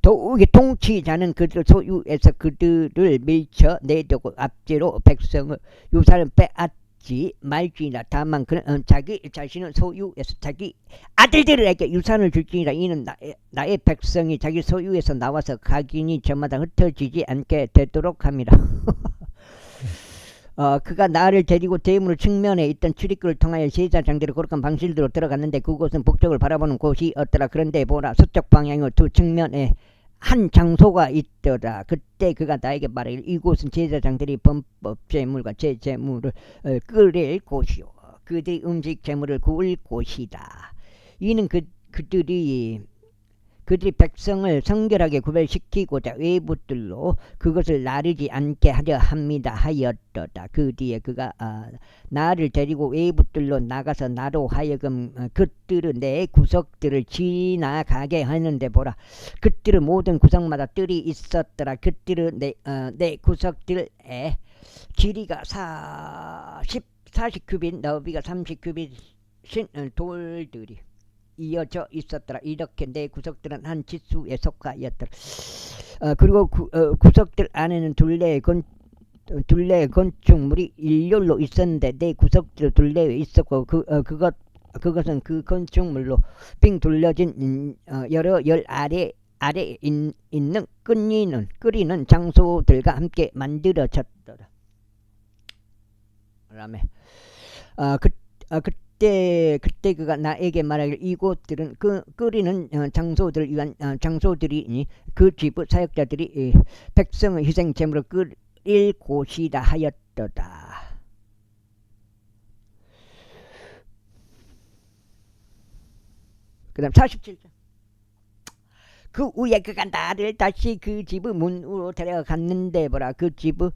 A: 더욱이 통치자는 그들 소유에서 그들을 밀쳐내려고 앞뒤로 백성의 유산을 빼앗지 말지니라. 다만 그는 자기 자신의 소유에서 자기 아들들에게 유산을 줄지니라. 이는 나의 백성이 자기 소유에서 나와서 각인이 저마다 흩어지지 않게 되도록 함이라. 그가 나를 데리고 대문의 측면에 있던 출입구를 통하여 제사장들의 거룩한 방실대로 들어갔는데 그곳은 북쪽을 바라보는 곳이었더라. 그런데 보라, 서쪽 방향의 두 측면에 한 장소가 있더라. 그때 그가 나에게 말하기를 이곳은 제사장들이 범법 제물과 제 제물을 끓일 곳이요 그들이 음식 제물을 구울 곳이다. 이는 그들이 백성을 성결하게 구별시키고자 외부들로 그것을 나르지 않게 하려 합니다 하였더라. 그 뒤에 그가 나를 데리고 외부들로 나가서 나로 하여금 그들의 내 구석들을 지나가게 하는데 보라, 그들의 모든 구석마다 뜰이 있었더라. 그들의 내 구석들에 길이가 40규빗 너비가 30규빗인 돌들이 이어져 있었더라. 이렇게 내 구석들은 한 지수에 속하였더라. 그리고 구석들 안에는 둘레의 건축물이 일렬로 있었는데 내 구석들 둘레에 있었고 그것은 그 건축물로 빙 둘러진 여러 열 아래에 있는 끓이는 장소들과 함께 만들어졌더라. 그다음에 그때 그가 나에게 말하기를 이곳들은 끓이는 장소들을 위한 장소들이니 그 지부 사역자들이 백성의 희생 제물을 끓일 곳이다 하였도다. 그 다음 47절. 그 후에 그가 나를 다시 그 집의 문으로 데려갔는데 보라, 그 집의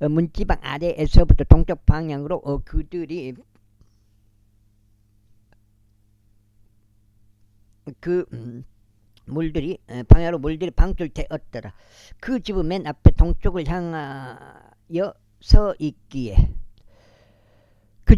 A: 문지방 아래에서부터 동쪽 방향으로 그들이 방야로 물들이 방출되었더라. 그 집은 맨 앞에 동쪽을 향하여 서 있기에 그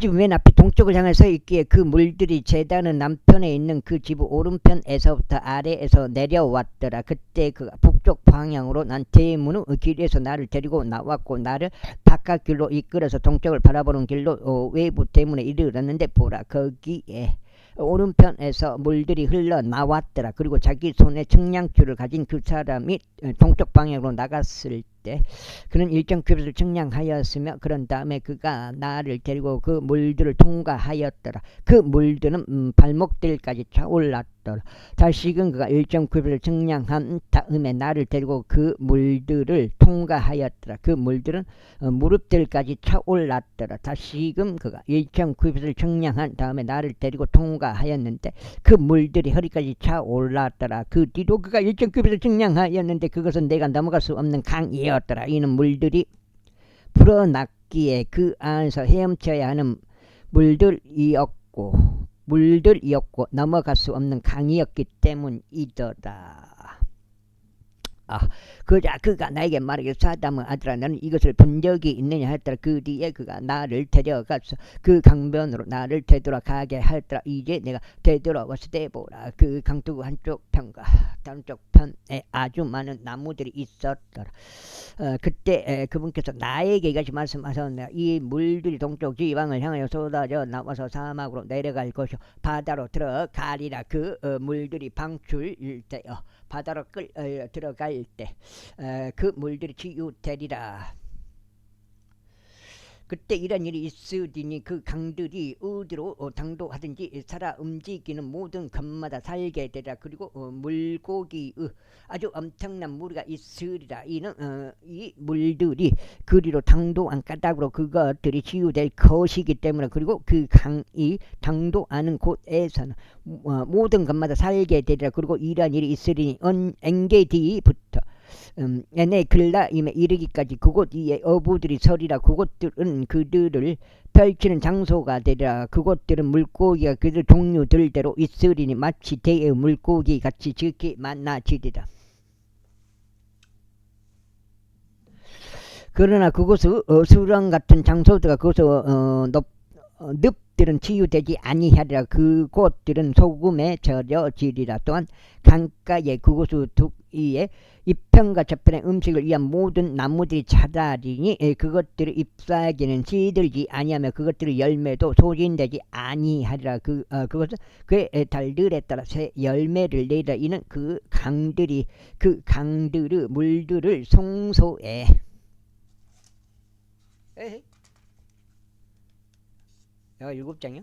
A: 물들이 제단의 남편에 있는 그 집 오른편에서부터 아래에서 내려왔더라. 그때 그 북쪽 방향으로 난 대문의 길에서 나를 데리고 나왔고 나를 바깥길로 이끌어서 동쪽을 바라보는 길로 외부 대문에 이르렀는데 보라, 거기에 오른편에서 물들이 흘러나왔더라. 그리고 자기 손에 측량줄을 가진 그 사람이 동쪽 방향으로 나갔을 때 때 그는 일정 큐빗을 측량하였으며 그런 다음에 그가 나를 데리고 그 물들을 통과하였더라. 그 물들은 발목들까지 차올랐더라. 다시금 그가 일정 큐빗을 측량한 다음에 나를 데리고 그 물들을 통과하였더라. 그 물들은 무릎들까지 차올랐더라. 다시금 그가 일정 큐빗을 측량한 다음에 나를 데리고 통과하였는데 그 물들이 허리까지 차올랐더라. 그 뒤로 그가 일정 큐빗을 측량하였는데 그것은 내가 넘어갈 수 없는 강이었더라. 이는 물들이 불어났기에 그 안에서 헤엄쳐야 하는 물들이었고 넘어갈 수 없는 강이었기 때문이더라. 그가 나에게 말하기를 사담의 아들아 너는 이것을 본 적이 있느냐 했더라. 그 뒤에 그가 나를 데려가서 그 강변으로 나를 되돌아가게 하였더라. 이제 내가 되돌아왔을 때 보라 그 강둑 한쪽 편과 다른 쪽 편에 아주 많은 나무들이 있었더라. 그때 그분께서 나에게 이같이 말씀하셨느니라. 이 물들이 동쪽 지방을 향하여 쏟아져 나와서 사막으로 내려갈 것이요 바다로 들어가리라. 그 물들이 방출되어 바다로 들어갈 때 그 물들이 치유되리라. 그때 이런 일이 있으리니 그 강들이 어디로 당도하든지 살아 움직이는 모든 것마다 살게 되리라. 그리고 물고기의 아주 엄청난 무리가 있으리라. 이는 이 물들이 그리로 당도한 까닭으로 그것들이 치유될 것이기 때문에 그리고 그 강이 당도하는 곳에서는 모든 것마다 살게 되리라. 그리고 이런 일이 있으리니 엔게디부터 에네글라임에 이르기까지 그곳 위에 어부들이 서리라. 그곳들은 그들을 펼치는 장소가 되리라. 그곳들은 물고기가 그들 종류들대로 있으리니 마치 대의 물고기 같이 즉히 만나지리라. 그러나 그곳의 수렁 같은 장소들과 그곳의 늪들은 치유되지 아니하리라. 그곳들은 소금에 절여지리라. 또한 강가에 그곳의 위에 이편과 저편의 음식을 위한 모든 나무들이 자라리니 그것들을 잎사귀는 시들지 아니하며 그것들의 열매도 소진되지 아니하리라. 그것은 그의 달들에 따라 새 열매를 내리라. 이는 그 강들의 물들을 송소에 일곱 장이요?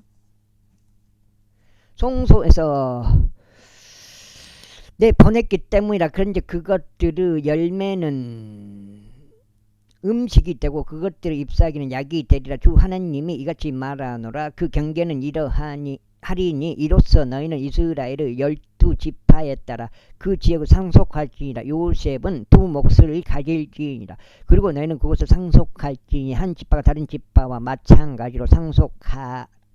A: 송소에서 보냈기 때문이라. 그런데 그것들의 열매는 음식이 되고 그것들의 잎사귀는 약이 되리라. 주 하나님이 이같이 말하노라. 그 경계는 이러하리니 이로써 너희는 이스라엘의 12지파에 따라 그 지역을 상속할지니라. 요셉은 두 몫을 가질지니라. 그리고 너희는 그것을 상속할지니 한 지파가 다른 지파와 마찬가지로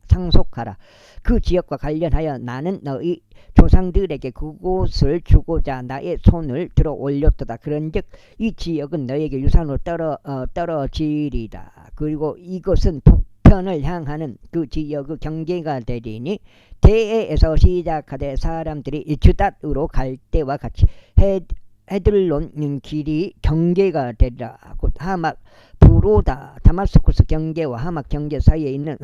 A: 상속하라. 그 지역과 관련하여 나는 너희 조상들에게 그곳을 주고자 나의 손을 들어 올렸도다. 그런즉 이 지역은 너에게 유산으로 떨어지리라. 그리고 이것은 북편을 향하는 그 지역의 경계가 되리니 대에서 시작하되 사람들이 주닷으로 갈 때와 같이 헤들론 길이 경계가 되리라. 곧 하막 브로다 다마스쿠스 경계와 하막 경계 사이에 있는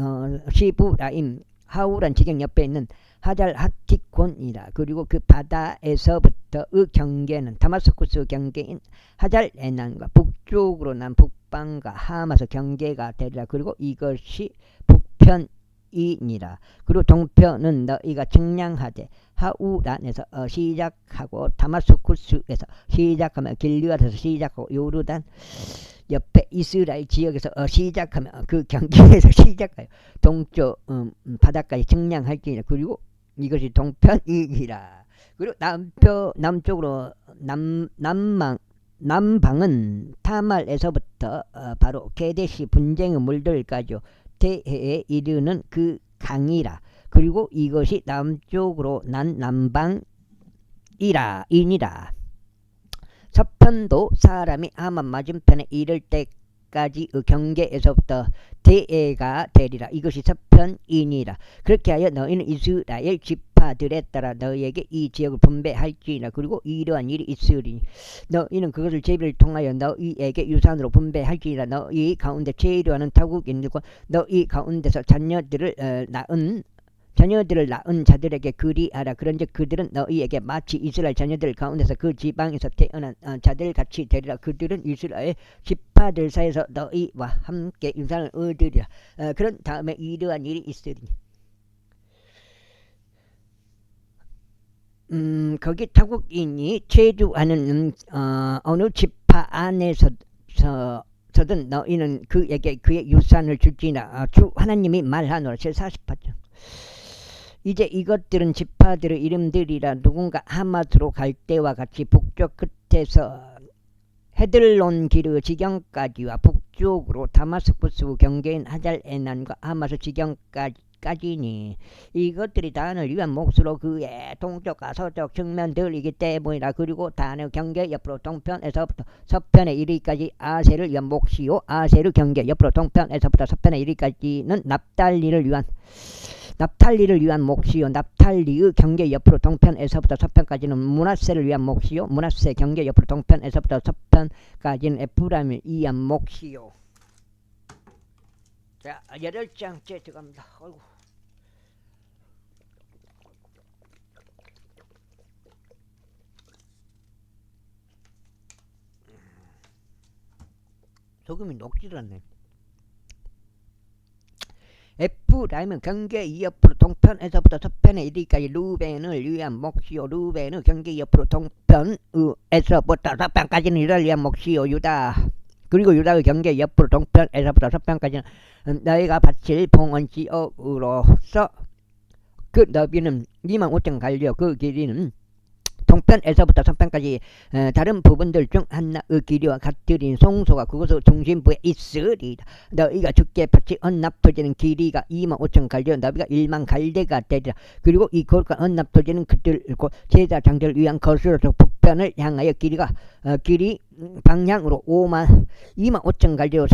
A: 시브라임 하우란 지경 옆에 있는 하잘 하티콘이라. 그리고 그 바다에서부터의 경계는 다마스쿠스 경계인 하잘 에난과 북쪽으로 난 북방과 하마서 경계가 되리라. 그리고 이것이 북편이니라. 그리고 동편은 너희가 측량하되 하우란에서 시작하고 다마스쿠스에서 시작하며 길르앗에서 시작하고 요르단 옆에 이스라엘 지역에서 시작하면 그 경계에서 시작하여 동쪽 바다까지 측량할지니라. 그리고 이것이 동편이니라. 그리고 남쪽으로 남방은 타말에서부터 바로 게데시 분쟁의 물들까지 대해에 이르는 그 강이라. 그리고 이것이 남쪽으로 난 남방이니라. 서편도 사람이 하만 맞은편에 이를 때까지의 경계에서부터 대해가 되리라. 이것이 서편이니라. 그렇게 하여 너희는 이스라엘 지파들에 따라 너희에게 이 지역을 분배할지니라. 그리고 이러한 일이 있으리니 너희는 그것을 제비를 통하여 너희에게 유산으로 분배할지니라. 너희 가운데 제일하는 타국인들과 너희 가운데서 자녀들을 낳은 자녀들을 낳은 자들에게 그리하라. 그런즉 그들은 너희에게 마치 이스라엘 자녀들 가운데서 그 지방에서 태어난 자들 같이 되리라. 그들은 이스라엘 지파들 사이에서 너희와 함께 유산을 얻으리라. 그런 다음에 이러한 일이 있으리니 거기 타국인이 체류하는 어느 지파 안에서든 너희는 그에게 그의 유산을 줄지나 주 하나님이 말하노라. 제48장. 이제 이것들은 지파들의 이름들이라. 누군가 하맛으로 갈 때와 같이 북쪽 끝에서 헤들론 기르 지경까지와 북쪽으로 다마스쿠스 경계인 하잘에난과 하마스 지경까지니 이것들이 단을 위한 몫으로 그의 동쪽과 서쪽 측면들이기 때문이라. 그리고 단의 경계 옆으로 동편에서부터 서편에 이르기까지 아셀을 위한 몫이요 아셀의 경계 옆으로 동편에서부터 서편에 이르기까지는 납달리를 위한 몫이요 납달리의 경계 옆으로 동편에서부터 서편까지는 므낫세를 위한 몫이요 므낫세 경계 옆으로 동편에서부터 서편까지는 에프라임을 위한 몫이요. 자, 8장째 들어갑니다. 어이구. 소금이 녹지도 않네. 에프라임은 경계 옆으로 동편에서부터 서편에 이르기까지 루벤을 위한 몫이요 루벤의 경계 옆으로 동편에서부터 서편까지는 유다를 위한 몫이요 유다. 그리고 유다의 경계 옆으로 동편에서부터 서편까지는 너희가 바칠 봉헌 지역으로서 그 너비는 25,000 갈려 그 길이는 동편에서부터 서편까지 다른 부분들 중 하나의 길이와 같으린 송소가 그곳의 중심부에 있으리라. 너희가 주께 바치 언납토지는 길이가 25,000 갈려 너비가 10,000 갈대가 되리라. 그리고 이 거룩한 언납토지는 그들 곧 제사장들을 위한 것으로서 북편을 향하여 길이 방향으로 25,000 갈려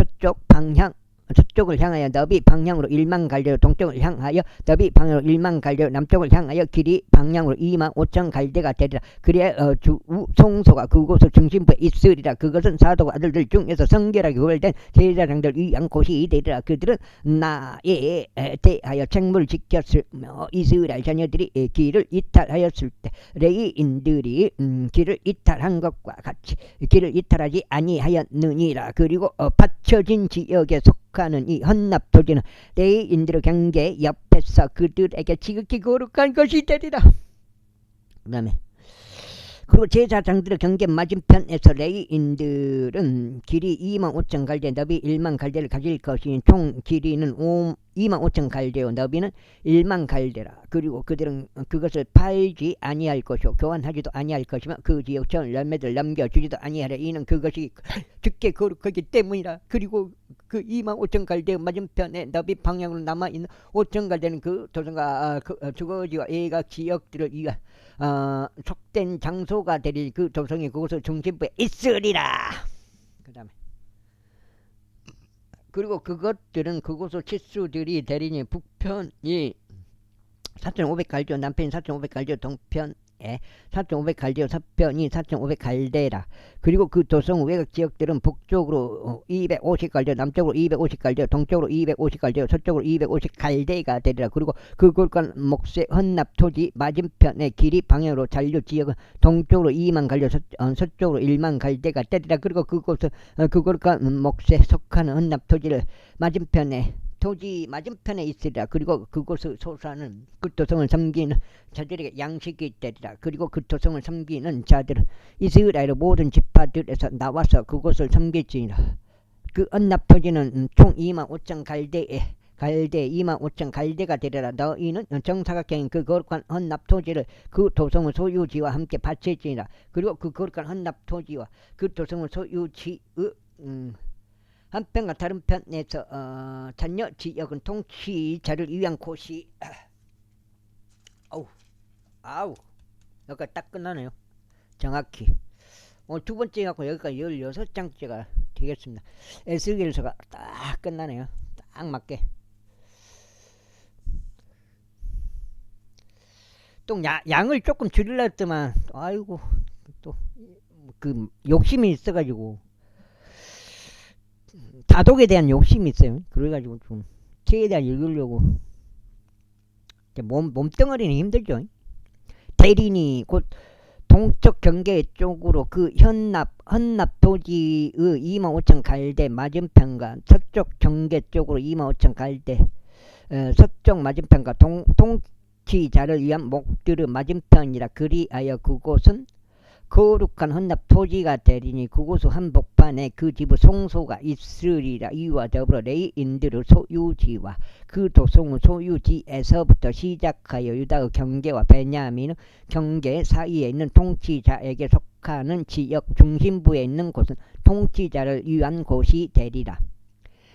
A: 서쪽을 향하여 너비 방향으로 10,000 갈대로 동쪽을 향하여 너비 방향으로 10,000 갈대로 남쪽을 향하여 길이 방향으로 25,000 갈대가 되리라. 그래야 송소가 그곳의 중심부에 있으리라. 그것은 사도가 아들들 중에서 성결하게 구별된 제사장들 위한 곳이 되리라. 그들은 나에 대하여 책무를 지켰으며 이스라엘 자녀들이 길을 이탈하였을 때 레위인들이 길을 이탈한 것과 같이 길을 이탈하지 아니하였느니라. 그리고 받쳐진 지역에 속하는 이 헌납토지는 레위인들의 경계 옆에서 그들에게 지극히 거룩한 것이 되리라. 그 다음에 그리고 제사장들의 경계 맞은편에서 레위인들은 길이 25,000 갈대 너비 10,000 갈대를 가질 것이니 총 길이는 25,000 갈대요 너비는 10,000 갈대라. 그리고 그들은 그것을 팔지 아니할 것이요 교환하지도 아니할 것이며 그 지역 전 열매들 남겨주지도 아니하라. 이는 그것이 주께 거룩하기 때문이라. 그리고 그 25,000 갈대 맞은편에 너비 방향으로 남아있는 5,000 갈대는 그 도성과 주거지와 예각 지역들을 위한 속된 장소가 되릴 그 도성이 그곳의 중심부에 있으리라. 그 다음에 그리고 그것들은 그곳의 치수들이 되리니 북편이 4,500 갈대요 남편이 4,500 갈대요 동편에 4,500 갈대요 서편이 4,500 갈대라. 그리고 그 도성 외곽 지역들은 북쪽으로 250 갈대요 남쪽으로 250 갈대요 동쪽으로 250 갈대요 서쪽으로 250 갈대가 되리라. 그리고 그 거룩한 몫의 헌납 토지 맞은편의 길이 방향으로 잔류 지역은 동쪽으로 20,000 갈대요 서쪽으로 10,000 갈대가 되리라. 그리고 그곳은 그 거룩한 몫에 속하는 헌납 토지를 토지 맞은편에 있으리라. 그리고 그곳의 소사는 그 도성을 섬기는 자들에게 양식이 되리라. 그리고 그 도성을 섬기는 자들은 이스라엘의 모든 지파들에서 나와서 그곳을 섬길지니라. 그 언납토지는 총 25,000 갈대 25,000 갈대가 되리라. 너희는 정사각형인 그 거룩한 헌납토지를 그 도성의 소유지와 함께 바칠지니라. 그리고 그 거룩한 헌납토지와 그 도성의 소유지의 한편과 다른 편에서 잔여 지역은 통치자를 위한 곳이 여기까지 딱 끝나네요. 정확히 두 번째 갖고 여기까지 16장째가 되겠습니다. 에스겔서가 딱 끝나네요. 딱 맞게. 또 양을 조금 줄이려 했더만 아이고 또 그 욕심이 있어가지고 다독에 대한 욕심이 있어요. 그래가지고 좀 최대한 읽으려고 몸뚱어리는 힘들죠. 대린이 곧 동쪽 경계 쪽으로 그 헌납 토지의 25,000 갈대 맞은편과 서쪽 경계 쪽으로 25,000 갈대 서쪽 맞은편과 통치자를 위한 목들의 맞은편이라. 그리하여 그곳은 거룩한 헌납 토지가 되리니 그곳의 한복판에 그 집의 송소가 있으리라. 이와 더불어 레위인들의 소유지와 그 도성의 소유지에서부터 시작하여 유다의 경계와 베냐민의 경계 사이에 있는 통치자에게 속하는 지역 중심부에 있는 곳은 통치자를 위한 곳이 되리라.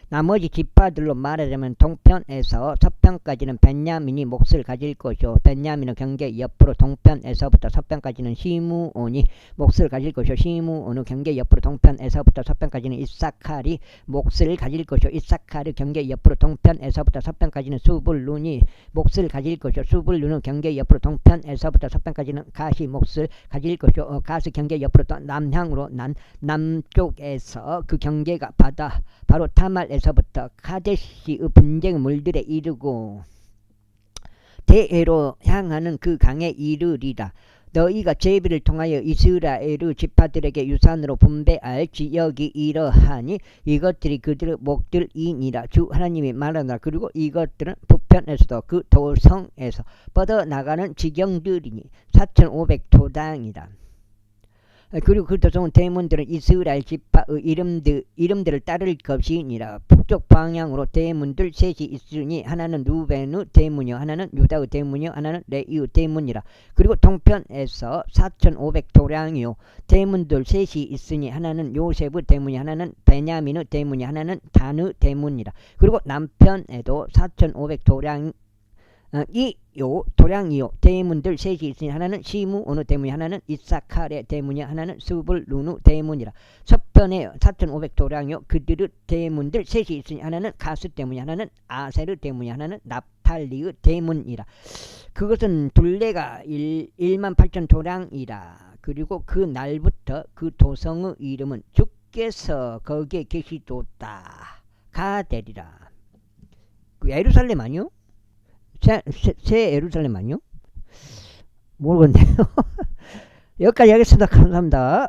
A: 나머지 지파들로 말하자면 동편에서 서편까지는 베냐민이 몫을 가질 것이요, 베냐민의 경계 옆으로 동편에서부터 서편까지는 시므온이 몫을 가질 것이요, 시므온의 경계 옆으로 동편에서부터 서편까지는 이사칼이 몫을 가질 것이요, 이사칼의 경계 옆으로 동편에서부터 서편까지는 수불룬이 몫을 가질 것이요, 수불룬의 경계 옆으로 동편에서부터 서편까지는 갓이 몫을 가질 것이요, 갓의 경계 옆으로 또 남향으로 남쪽에서 그 경계가 바다 바로 타말에서부터 카데시의 분쟁 물들에 이르고 대해로 향하는 그 강에 이르리라. 너희가 제비를 통하여 이스라엘의 지파들에게 유산으로 분배할 지역이 이러하니 이것들이 그들의 목들이니라. 주 하나님이 말하노라. 그리고 이것들은 북편에서도 그 도성에서 뻗어나가는 지경들이니 4,500토당이다. 그리고 그 도성은 대문들은 이스라엘 지파의 이름들을 따를 것이니라. 북쪽 방향으로 대문들 셋이 있으니 하나는 루벤의 대문이요, 하나는 유다의 대문이요, 하나는 레위의 대문이라. 그리고 동편에서 4,500도량이요 대문들 셋이 있으니 하나는 요셉의 대문이, 하나는 베냐민의 대문이, 하나는 단의 대문이라. 그리고 남편에도 4,500도량 도량이요 대문들 셋이 있으니 하나는 시므온의 대문이, 하나는 이사칼의 대문이, 하나는 스불룬의 대문이라. 서편에 4,500도량이요 그들의 대문들 셋이 있으니 하나는 가스 대문이, 하나는 아셀의 대문이, 하나는 납탈리의 대문이라. 그것은 둘레가 18,000도량이라. 그리고 그 날부터 그 도성의 이름은 주께서 거기에 계시도다가 되리라. 그 예루살렘 아니요? 새 예루살렘 아니요? 모르겠네요. 여기까지 하겠습니다. 감사합니다.